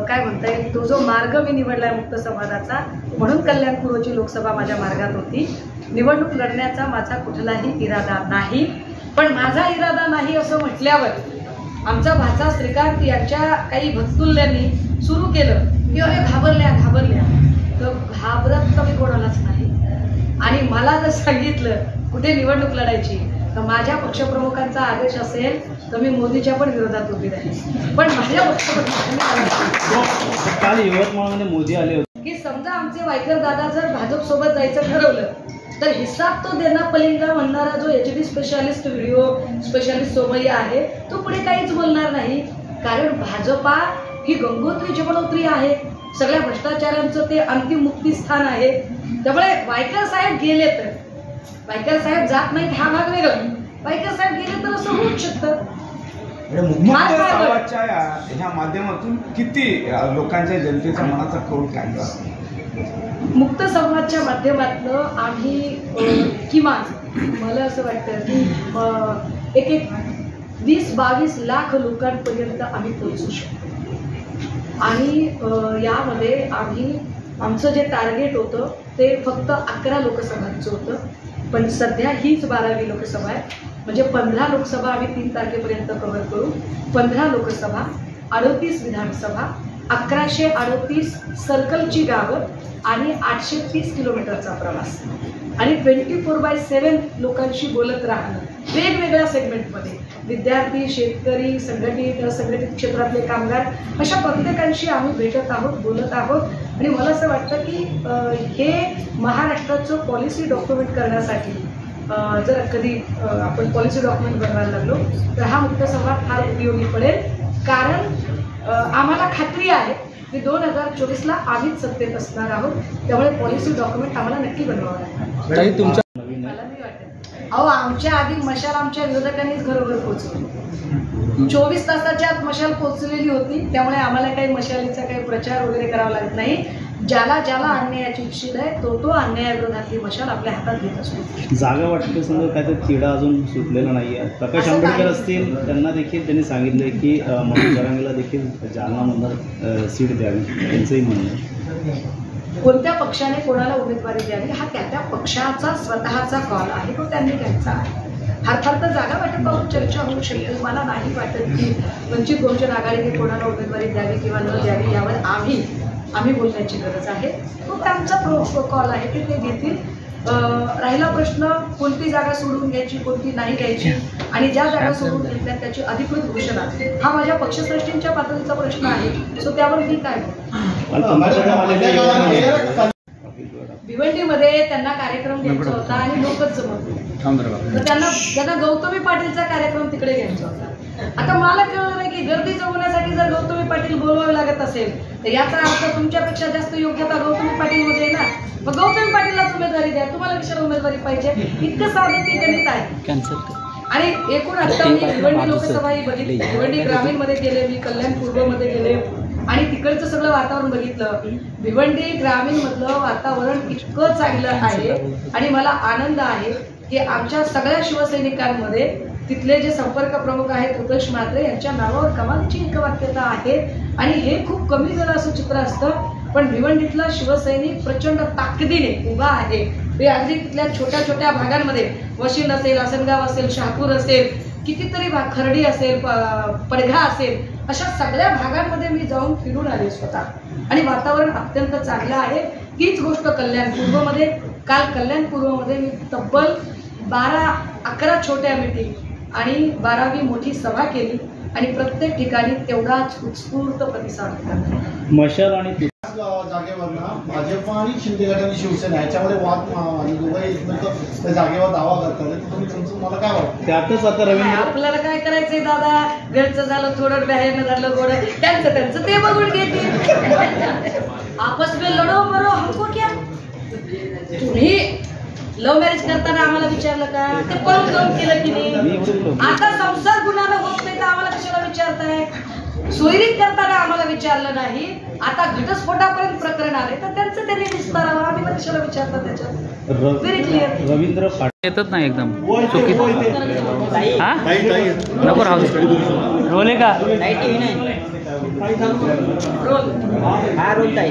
Speaker 2: काय म्हणता येईल तो जो मार्ग मी निवडलाय मुक्त संवादाचा, म्हणून कल्याण पूर्वची लोकसभा माझ्या मार्गात होती. निवडणूक लढण्याचा माझा कुठलाही इरादा नाही. पण माझा इरादा नाही असं म्हटल्यावर आमचा भाचा श्रीकांत यांच्या काही भक्तुल्यांनी सुरू केलं की अरे घाबरल्या, तर घाबरत तर मी कोणालाच नाही. आणि मला जर सांगितलं कुठे निवडणूक लढायची तर माझ्या पक्षप्रमुखांचा आदेश असेल तर मी मोदीच्या पण विरोधात उभी राहील. पण माझ्या पक्षप्रमुखांनी
Speaker 4: काल यवतमाळमध्ये मोदी आले होते
Speaker 2: की समजा आमचे वायकर दादा जर भाजप सोबत जायचं ठरवलं तर हिसाब तो देना पलिंगा म्हणणारा जो HD specialist, video specialist Somaiya आहे, तो पुढे काहीच बोलणार नाही. कारण भाजपा ही गंगोत्री जमनोत्री आहे, सगळ्या भ्रष्टाचारांचं ते अंतिम मुक्तीस्थान आहे. त्यामुळे वायकर साहेब गेले तर, वायकर साहेब जात नाहीत हा भाग वेगळा, वायकर साहेब गेले तर असं होऊच शकतं.
Speaker 7: मुक्त संवादच्या ह्या माध्यमातून किती लोकांच्या जनतेच्या मनाचा कौल काढला.
Speaker 2: मुक्त संवादच्या माध्यमातून आम्ही किमान मला असं वाटतं की एक 20-22 लाख लोकांपर्यंत आम्ही पोहोचू शकतो. आणि यामध्ये आम्ही आमचं जे टार्गेट होतं ते फक्त 11 लोकसभांचं होतं, पण सध्या हीच 12वी लोकसभा आहे. म्हणजे 15 लोकसभा आम्ही 3 तारखेपर्यंत कव्हर करू. 15 लोकसभा, 38 विधानसभा, 1138 सर्कलची गावं आणि 830 किलोमीटरचा प्रवास आणि 24/7 लोकांशी बोलत राहणं वेगवेगळ्या सेगमेंटमध्ये. विद्यार्थी, शेतकरी, संघटित, असंघटित क्षेत्रातले कामगार, अशा प्रत्येकांशी आम्ही भेटत आहोत, बोलत आहोत. आणि मला असं वाटतं की हे महाराष्ट्राचं पॉलिसी डॉक्युमेंट करण्यासाठी जर कधी आपण पॉलिसी डॉक्युमेंट बनवायला लागलो तर हा मुक्त संवाद फार उपयोगी पडेल. कारण आम्हाला खात्री आहे की 2024ला आम्हीच सत्तेत असणार आहोत. त्यामुळे पॉलिसी डॉक्युमेंट आम्हाला नक्की बनवावं लागेल. मला नाही वाटत, अहो आमच्या आधी मशाल आमच्या विरोधकांनीच घरोघर पोहोचवली. 24 तासाच्या आत मशाल पोहोचलेली होती, त्यामुळे आम्हाला काही मशालीचा काही प्रचार वगैरे करावा लागत नाही. ज्याला ज्याला अन्यायाची इच्छित आहे तो अन्यायाविरोधातली मशाल आपल्या हातात घेत असतो.
Speaker 4: जागा वाटपासंदर्भात काय तर तिढा अजून सुटलेला नाही आहे. प्रकाश
Speaker 2: असं
Speaker 4: आंबेडकर
Speaker 2: काही
Speaker 4: असतील, त्यांना देखील त्यांनी सांगितलं की मनोज जरांगेला देखील जालनामधून सीट द्यावी, त्यांचंही म्हणणं आहे.
Speaker 2: कोणत्या पक्षाने कोणाला उमेदवारी द्यावी हा त्या पक्षाचा स्वतःचा कॉल आहे, तो त्यांनी घ्यायचा आहे. फार तर जागा वाटपावर चर्चा होऊ शकते. मला नाही वाटत की वंचित बहुजन आघाडीने कोणाला उमेदवारी द्यावी किंवा न द्यावी यावर आम्ही बोलण्याची गरज आहे. तो त्यांचा कॉल आहे की ते घेतील. राहिला प्रश्न कोणती जागा सोडून घ्यायची, कोणती नाही घ्यायची आणि ज्या जागा सोडून घेतल्या त्याची अधिकृत घोषणा हा माझ्या पक्षश्रेष्ठींच्या पातळीचा प्रश्न आहे. सो त्यावर मी काय भिवंडीमध्ये त्यांना कार्यक्रम घ्यायचा होता आणि लोकच जमत तर त्यांना गौतमी पाटीलचा कार्यक्रम तिकडे घ्यायचा होता. आता मला कळलं नाही की गर्दी जमवण्यासाठी जर गौतमी पाटील बोलवावे लागत असेल तर याचा अर्थ तुमच्यापेक्षा जास्त योग्यता गौतमी पाटील मध्ये आहे ना. मग गौतमी पाटीललाच उमेदवारी द्या, तुम्हाला कशाला उमेदवारी पाहिजे. इतकं साधं ते गणित आहे. आणि एकूण आता मी भिवंडी लोकसभा ही बघितली, भिवंडी ग्रामीण मध्ये गेले, मी कल्याण पूर्व मध्ये गेले आणि तिकडचं सगळं वातावरण बघितलं. भिवंडी ग्रामीण मधलं वातावरण इतकं चांगलं आहे आणि मला आनंद आहे की आमच्या सगळ्या शिवसैनिकांमध्ये तिथले जे संपर्क प्रमुख आहेत रुपेश म्हात्रे यांच्या नावावर कमालीची एकवाक्यता आहे. आणि हे खूप कमी जण असं चित्र असतं पण भिवंडीतला शिवसैनिक प्रचंड ताकदीने उभा आहे. ते अगदी तिथल्या छोट्या छोट्या भागांमध्ये वशिंड असेल, आसनगाव असेल, शहापूर असेल, कितीतरी भाग, खर्डी असेल, पडघा असेल, अशा सगळ्या भागांमध्ये मी जाऊन फिरून आले स्वतः आणि वातावरण अत्यंत चांगलं आहे. तीच गोष्ट कल्याण पूर्वमध्ये, काल कल्याण पूर्वमध्ये मी तब्बल 12-11 छोट्या मीटिंग आणि 12वी मोठी सभा केली आणि प्रत्येक ठिकाणी तेवढाच उत्स्फूर्त प्रतिसाद होता.
Speaker 4: मशाल आणि
Speaker 3: जागेवरनं भाजप आणि शिंदे गट आणि शिवसेना याच्यामध्ये वाद आणि दोघंही त्या जागेवर दावा करतात. तुम्ही तुमचं मला काय वाटतं
Speaker 4: त्यातच आता रवींद्र
Speaker 2: आपल्याला काय करायचंय दादा, घरचं झालं थोडं, बाहेरनं झालं गोडं, त्यांचं ते बघून घेतील. आपस में लढो मरो हमको क्या. तुम्ही लव्ह मॅरेज करताना आम्हाला विचारलं का, ते पळून जाऊन केलं की नाही. आता संसार गुन्हा होत नाही तर आम्हाला कशाला विचारताय. सोयरीक करताना आम्हाला विचारलं नाही, आता घटस्फोटापर्यंत प्रकरण आले तर त्यांचं त्यांनी विस्तारावं, आम्ही कशाला विचारतात. त्याच्यात व्हेरी क्लिअर.
Speaker 4: रवींद्र
Speaker 8: येतच नाही एकदम चुकीत. हा नको राहू दे. रोल आहे का
Speaker 2: रोल
Speaker 6: हा रोल ताई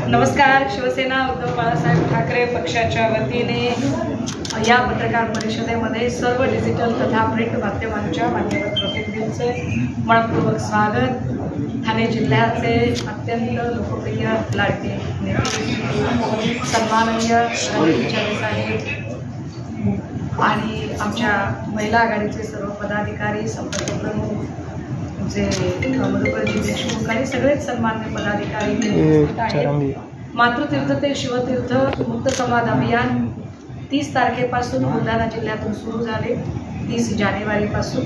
Speaker 2: नमस्कार. शिवसेना उद्धव बाळासाहेब ठाकरे पक्षाच्या वतीने या पत्रकार परिषदेमध्ये सर्व डिजिटल तथा प्रिंट माध्यमांच्या मान्यवर प्रतिनिधींचे मनपूर्वक स्वागत. ठाणे जिल्ह्याचे अत्यंत लोकप्रिय लाडके नेते सन्माननीय रवींद्र साहेब आणि आमच्या महिला आघाडीचे सर्व पदाधिकारी, संपर्क प्रमुख, जे मधुकरजी देशमुख आणि सगळेच सन्मान्य पदाधिकारी. मातृतीर्थ ते शिवतीर्थ मुक्त संवाद अभियान 30 तारखेपासून बुलढाणा जिल्ह्यातून सुरू झाले, 30 जानेवारीपासून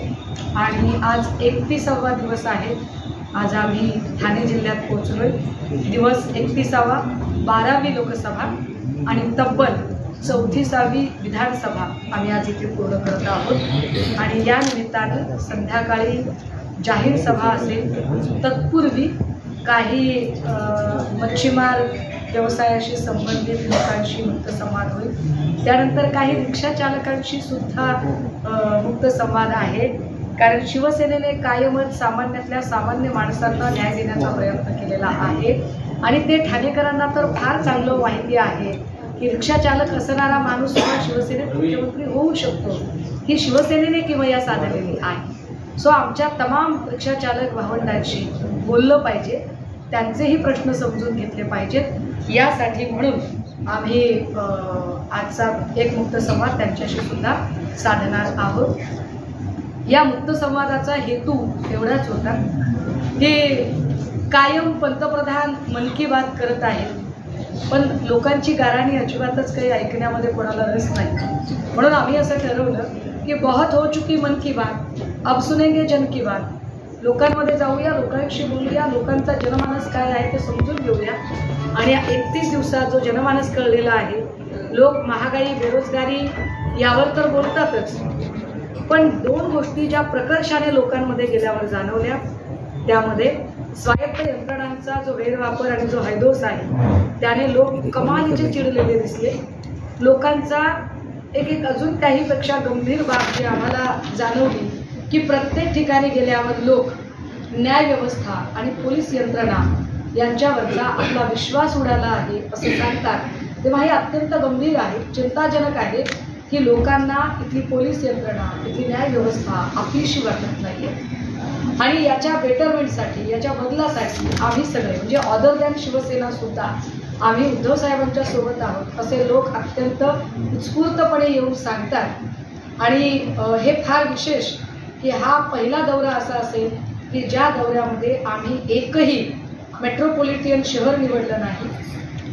Speaker 2: आणि आज 31वा दिवस आहे. आज आम्ही ठाणे जिल्ह्यात पोहोचलोय. दिवस 31वा, 12वी लोकसभा आणि तब्बल 34वी विधानसभा आम्ही आज इथे पूर्ण करत आहोत. आणि या निमित्तानं संध्याकाळी जाहीर सभा असेल, तत्पूर्वी काही मच्छीमार व्यवसायाशी संबंधित लोकांशी मुक्त संवाद होईल. त्यानंतर काही रिक्षा चालकांशी सुद्धा मुक्त संवाद आहे. कारण शिवसेनेने कायमच सामान्यातल्या सामान्य माणसांना न्याय देण्याचा प्रयत्न केलेला आहे आणि ते ठाणेकरांना तर फार चांगलं माहिती आहे की रिक्षा चालक असणारा माणूस सुद्धा शिवसेनेत मुख्यमंत्री होऊ शकतो. ही शिवसेनेने किमया साधलेली आहे. सो आमच्या तमाम रिक्षा चालक भावंडांशी बोललं पाहिजे, त्यांचेही प्रश्न समजून घेतले पाहिजेत. यासाठी म्हणून आम्ही आजचा एक मुक्त संवाद त्यांच्याशी सुद्धा साधणार आहोत. या मुक्त संवादाचा हेतू एवढाच होता की कायम पंतप्रधान मन की बात करत आहेत पण लोकांची गाराणी अजिबातच काही ऐकण्यामध्ये कोणाला रस नाही. म्हणून आम्ही असं ठरवलं की बहुत हो चुकी मन की बात, अब सुनेंगे जन की बात. लोकांमध्ये जाऊया, लोकांशी बोलूया, लोकांचा जनमानस काय आहे ते समजून घेऊया. आणि 31 दिवसात जो जनमानस कळलेला आहे, लोक महागाई, बेरोजगारी यावर तर बोलतातच, पण 2 गोष्टी ज्या प्रकर्षाने लोकांमध्ये गेल्यावर जाणवल्या, त्यामध्ये स्वायत्त यंत्रणांचा जो गैरवापर आणि जो हैदोस आहे त्याने लोक कमालीचे चिडलेले दिसले. लोकांचा एक अजून त्याहीपेक्षा गंभीर बाब जी आम्हाला जाणवली की प्रत्येक ठिकाणी गेल्यावर लोक न्याय व्यवस्था आणि पोलीस यंत्रणा यांच्यावरचा आपला विश्वास उडाला आहे असं सांगतात. तेव्हा हे अत्यंत गंभीर आहे, चिंताजनक आहे की लोकांना इथली पोलीस यंत्रणा, इथली न्याय व्यवस्था आपलीशी वाटत नाहीये. आणि याच्या बेटरमेंटसाठी, याच्या बदलासाठी आम्ही सगळे म्हणजे अदर दॅन शिवसेना सुद्धा आम्ही उद्धव साहेबांच्या सोबत आहोत असे लोक अत्यंत उत्स्फूर्तपणे येऊन सांगतात. आणि हे फार विशेष की हा पहिला दौरा असा असेल की ज्या दौऱ्यामध्ये आम्ही एकही मेट्रोपॉलिटन शहर निवडलं नाही.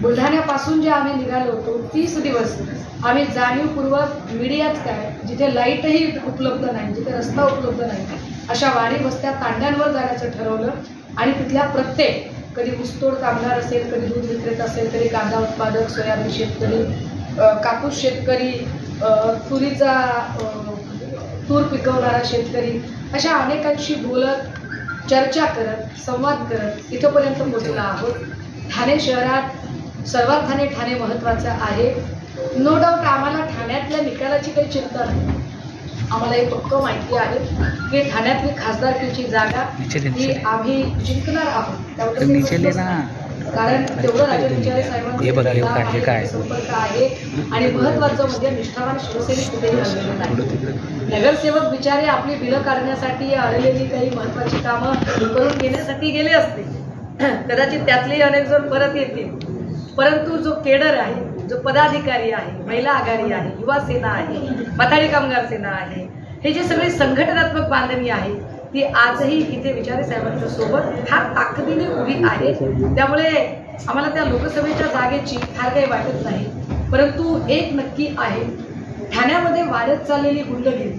Speaker 2: बुलढाण्यापासून जे आम्ही निघालो होतो 30 दिवस आम्ही जाणीवपूर्वक मीडियाच काय, जिथे लाईटही उपलब्ध नाही, जिथे रस्ता उपलब्ध नाही, अशा वाडी वस्त्या तांड्यांवर जाण्याचं ठरवलं. आणि तिथल्या प्रत्येक, कधी ऊसतोड कामगार असेल, कधी दूध विक्रेता असेल, कधी कांदा उत्पादक, सोयाबीन शेतकरी, कापूस शेतकरी, तूर पिकवणारा शेतकरी, अशा अनेकांशी बोलत, चर्चा करत, संवाद करत इथंपर्यंत पोहोचला आहोत. ठाणे शहरात सर्वात ठाणे महत्त्वाचं आहे. नो डाऊट आम्हाला ठाण्यातल्या निकालाची काही चिंता नाही. आम्हाला हे पक्क माहिती आहे की ठाण्यातली खासदारकीची जागा ही आम्ही जिंकणार आहोत. कारण तेवढं राजन विचारे साहेबांचा संपर्क आहे. आणि महत्वाचं म्हणजे निष्ठावान शिवसैनिक कुठेही आलेले नाही. नगरसेवक बिचारे आपली बिलं काढण्यासाठी आलेली काही महत्वाची कामं करून घेण्यासाठी गेले असते, कदाचित त्यातलेही अनेक जण परत येतील. परंतु जो केडर आहे, जो पदाधिकारी आहे, महिला आघाडी आहे, युवा सेना आहे, माथाडी कामगार सेना आहे, हे जे सगळे संघटनात्मक बांधणी आहे ती आजही इथे विचारे साहेबांच्या सोबत फार ताकदीने उभी आहे. त्यामुळे आम्हाला त्या लोकसभेच्या जागेची फार काही वाटत नाही. परंतु एक नक्की आहे, ठाण्यामध्ये वाढत चाललेली गुंडगिरी,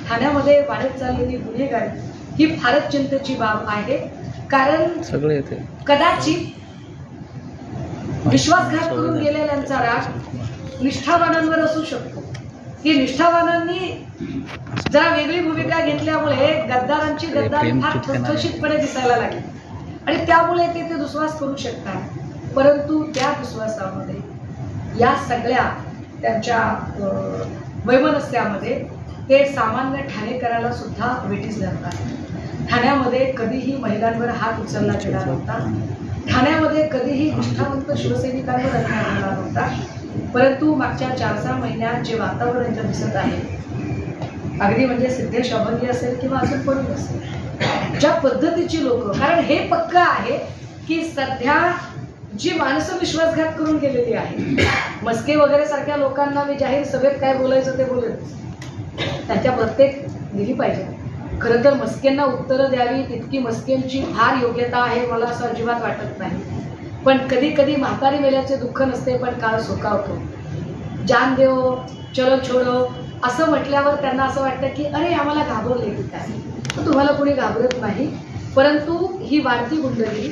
Speaker 2: ठाण्यामध्ये वाढत चाललेली गुन्हेगारी ही फारच चिंतेची बाब आहे. कारण कदाचित विश्वासघात करून गेलेल्यांचा राग निष्ठावानांवर असू शकतो की निष्ठावानांनी जरा वेगळी भूमिका घेतल्यामुळे गद्दारांची गद्दारी फार ठसठशीतपणे दिसायला लागली आणि त्यामुळे ते दुस्वास करू शकतात. परंतु त्या दुस्वासामध्ये या सगळ्या त्यांच्या वैमनस्यामध्ये ते सामान्य ठाणेकराला सुद्धा वेठीस धरतात. ठाण्यामध्ये कधीही महिलांवर हात उचलला गेला नव्हता. ठाण्यामध्ये कधीही निष्ठावंत शिवसैनिकांवर अन्याय झाला नव्हता. परंतु मागच्या 4-6 महिन्यात जे वातावरण दिसत आहे, अगदी म्हणजे सिद्धेश अभंगी असेल किंवा अजून कोणी असेल, ज्या पद्धतीची लोक, कारण हे पक्क आहे की सध्या जी माणसं विश्वासघात करून गेलेली आहे, मस्के वगैरे सारख्या लोकांना मी जाहीर सभेत काय बोलायचं ते बोलेल, त्यांच्या प्रत्येक दिली पाहिजे. खरं तर मस्केंना उत्तरं द्यावी तितकी मस्केंची फार योग्यता आहे मला असं अजिबात वाटत नाही. पण कधी कधी म्हातारी मेल्याचे दुःख नसते, पण काळ सोकावतो. जान देव चलो छोडो असं म्हटल्यावर त्यांना असं वाटतं की अरे आम्हाला घाबरले की काय. तर तुम्हाला कोणी घाबरत नाही. परंतु ही वाढती गुंडगिरी,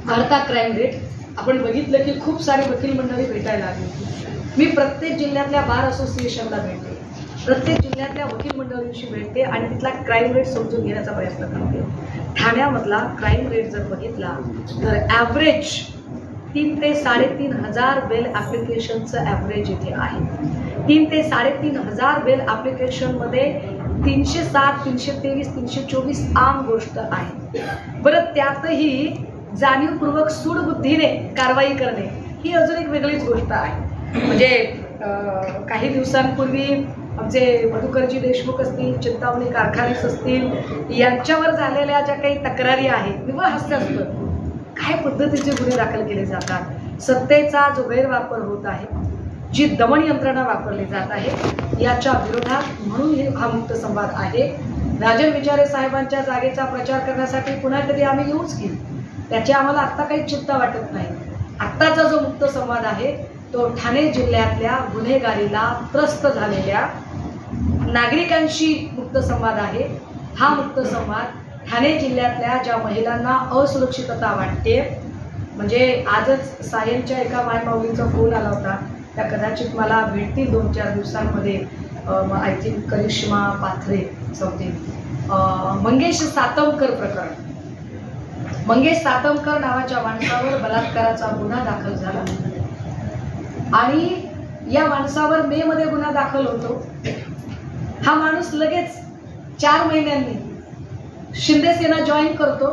Speaker 2: वाढता क्राईम रेट आपण बघितलं की खूप सारी वकील मंडळी भेटायला लागली. मी प्रत्येक जिल्ह्यातल्या बार असोसिएशनला भेटते, प्रत्येक जिल्ह्यातल्या वकील मंडळींशी भेटते आणि तिथला क्राईम रेट समजून घेण्याचा प्रयत्न करते. ठाण्यामधला क्राईम रेट जर बघितला तर ॲव्हरेज 3 ते 3.5 हजार बेल ॲप्लिकेशनचं ॲव्हरेज इथे आहे. 3 ते 3.5 हजार बेल ॲप्लिकेशनमध्ये 307, 323, 324 आम गोष्ट आहे. बरं, त्यातही जाणीवपूर्वक सूडबुद्धीने कारवाई करणे ही अजून एक वेगळीच गोष्ट आहे. म्हणजे काही दिवसांपूर्वी आमचे मधुकरजी देशमुख असतील, चिंतामणी कारखानेच असतील, यांच्यावर झालेल्या ज्या काही तक्रारी आहेत, निव्वळ हास्यास्पद काय पद्धतीचे गुन्हे दाखल केले जातात, सत्तेचा जो गैरवापर होत आहे, जी दमन यंत्रणा वापरली जात आहे, याच्या विरोधात म्हणून हा मुक्त संवाद आहे. राजन विचारे साहेबांच्या जागेचा प्रचार करण्यासाठी पुन्हा कधी आम्ही येऊच की त्याची आम्हाला आत्ता काही चिंता वाटत नाही. आत्ताचा जो मुक्त संवाद आहे तो ठाणे जिल्ह्यातल्या गुन्हेगारीला त्रस्त झालेल्या नागरिकांशी मुक्त संवाद आहे. हा मुक्त संवाद ठाणे जिल्ह्यातल्या ज्या महिलांना असुरक्षितता वाटते, म्हणजे आजच सायनच्या एका मायमाऊलींचा फोन आला होता, त्या कदाचित मला भेटतील 2-4 दिवसांमध्ये. I think Karishma Pathare something. Mangesh Satamkar प्रकरण. मंगेश सातमकर नावाच्या माणसावर बलात्काराचा गुन्हा दाखल झाला आणि या माणसावर मे मध्ये गुन्हा दाखल होतो. हा माणूस लगेच 4 महिन्यांनी शिंदे सेना जॉईन करतो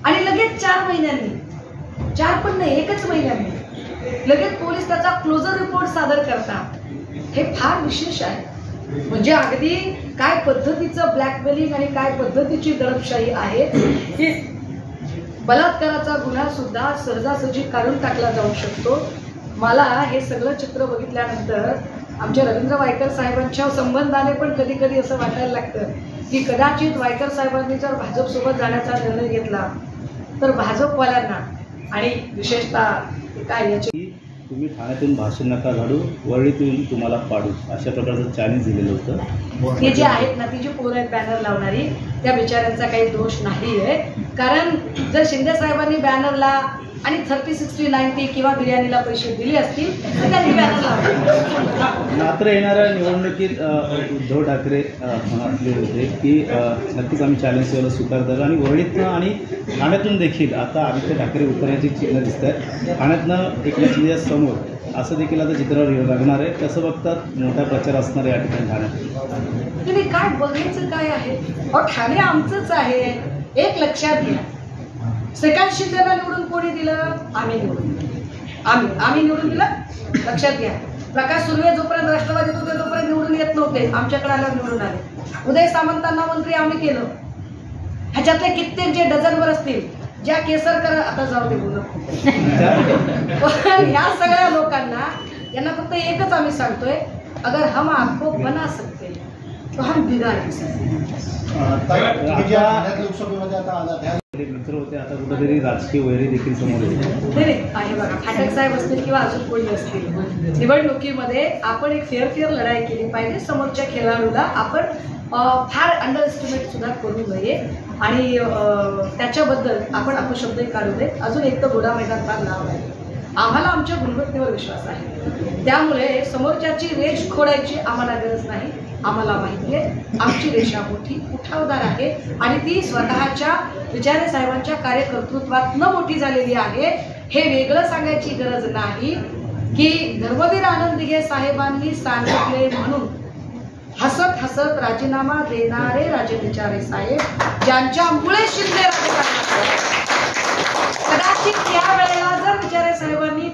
Speaker 2: आणि लगेच 4 महिन्यांनी, 4 पण नाही 1च महिन्यांनी लगेच पोलीस त्याचा क्लोजर रिपोर्ट सादर करतात. हे फार विशेष आहे. म्हणजे अगदी काय पद्धतीचं ब्लॅकमेलिंग आणि काय पद्धतीची दडपशाही आहे की बलात्काराचा गुन्हा सुद्धा सहजासहजी काढून टाकला जाऊ शकतो. मला हे सगळं चित्र बघितल्यानंतर आमच्या रवींद्र वायकर साहेबांच्या संबंधाने पण कधी कधी असं वाटायला लागतं की कदाचित वायकर साहेबांनी जर भाजपसोबत जाण्याचा निर्णय घेतला तर भाजपवाल्यांना आणि विशेषतः काय याची
Speaker 4: तुम्ही ठाण्यातून भाषण नका काढू, वरळीतून तुम्हाला पाडू, अशा प्रकारचं चॅलेंज दिलेलं होतं.
Speaker 2: हे जे आहेत ना, ती जी पोरं आहेत बॅनर लावणारी, त्या बिचाऱ्यांचा काही दोष नाही आहे. कारण जर शिंदे साहेबांनी बॅनरला आणि 30, 60, 90 किंवा बिर्याणीला पैसे दिले असतील तर त्यांनी बॅनर लावले.
Speaker 4: मात्र येणाऱ्या निवडणुकीत उद्धव ठाकरे म्हणाले होते की नक्कीच आम्ही चॅलेंज केलं स्वीकारतात आणि वरळीतनं आणि ठाण्यातून देखील आता आदित्य ठाकरे उतरण्याची चिन्ह दिसत आहेत. ठाण्यातनं एकनाथ शिंदे समोर असं देखील आता चित्र लागणार आहे. कसं बघतात? मोठा प्रचार असणार आहे या ठिकाणी ठाण्यात.
Speaker 2: तुम्ही काय बघायचं काय आहे? ठाणे आमचंच आहे. एक लक्षात घ्या, श्रीकांत शिंदेला निवडून कोणी दिलं? आम्ही निवडून दिलं. लक्षात घ्या, प्रकाश सुर्वे जोपर्यंत राष्ट्रवादीत होते तोपर्यंत निवडून येत नव्हते, आमच्याकडे आल्यावर निवडून आले. उदय सामंतांना मंत्री आम्ही केलं. ह्याच्यातले कित्येक जे डझनवर असतील, ज्या केसरकर आता जाऊ दे बोलत, पण या सगळ्या लोकांना यांना फक्त एकच आम्ही सांगतोय, अगर हम आपको बना सकते तो हम बिगाड़ सकते.
Speaker 3: लोकसभेमध्ये आता आला
Speaker 4: मित्र होते, आता कुठेतरी राजकीय वैरी देखील समोर येते.
Speaker 2: आहे बघा, फाटक साहेब असतील किंवा अजून कोणी असतील, निवडणुकीमध्ये आपण एक फेअर लढाई केली पाहिजे. समोरच्या खेळाडूला आपण फार अंडर एस्टिमेट सुद्धा करू नये आणि त्याच्याबद्दल आपण अपशब्दही काढू नये. अजून एक तर घोडा मैदान फार नाव आहे. आम्हाला आमच्या गुणवत्तेवर विश्वास आहे, त्यामुळे समोरच्याची रेष खोडायची आम्हाला गरज नाही. आम्हाला माहिती आहे आमची रेषा मोठी उठावदार आहे आणि ती स्वतःच्या विचारे साहेबांच्या कार्यकर्तृत्वातनं मोठी झालेली आहे. हे वेगळं सांगायची गरज नाही की धर्मवीर आनंद दिघे साहेबांनी सांगितले म्हणून हसत हसत राजीनामा देणारे राजे विचारे साहेब, ज्यांच्यामुळे शिंदे कदाचित त्या वेळेला जर विचारे साहेबांनी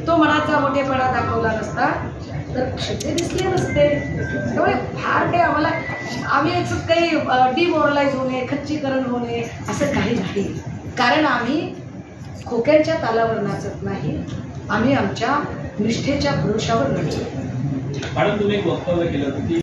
Speaker 2: तो मनाचा मोठेपणा दाखवला नसता तर शिंदे दिसले नसते. त्यामुळे फार काही आम्ही काही डिमोरलाइज होणे, खच्चीकरण होणे असं काही नाही. कारण आम्ही खोक्यांच्या तालावर नाचत नाही, आम्ही आमच्या निष्ठेच्या भरोशावर नाचतो.
Speaker 4: मॅडम, तुम्ही एक वक्तव्य केलं होतं की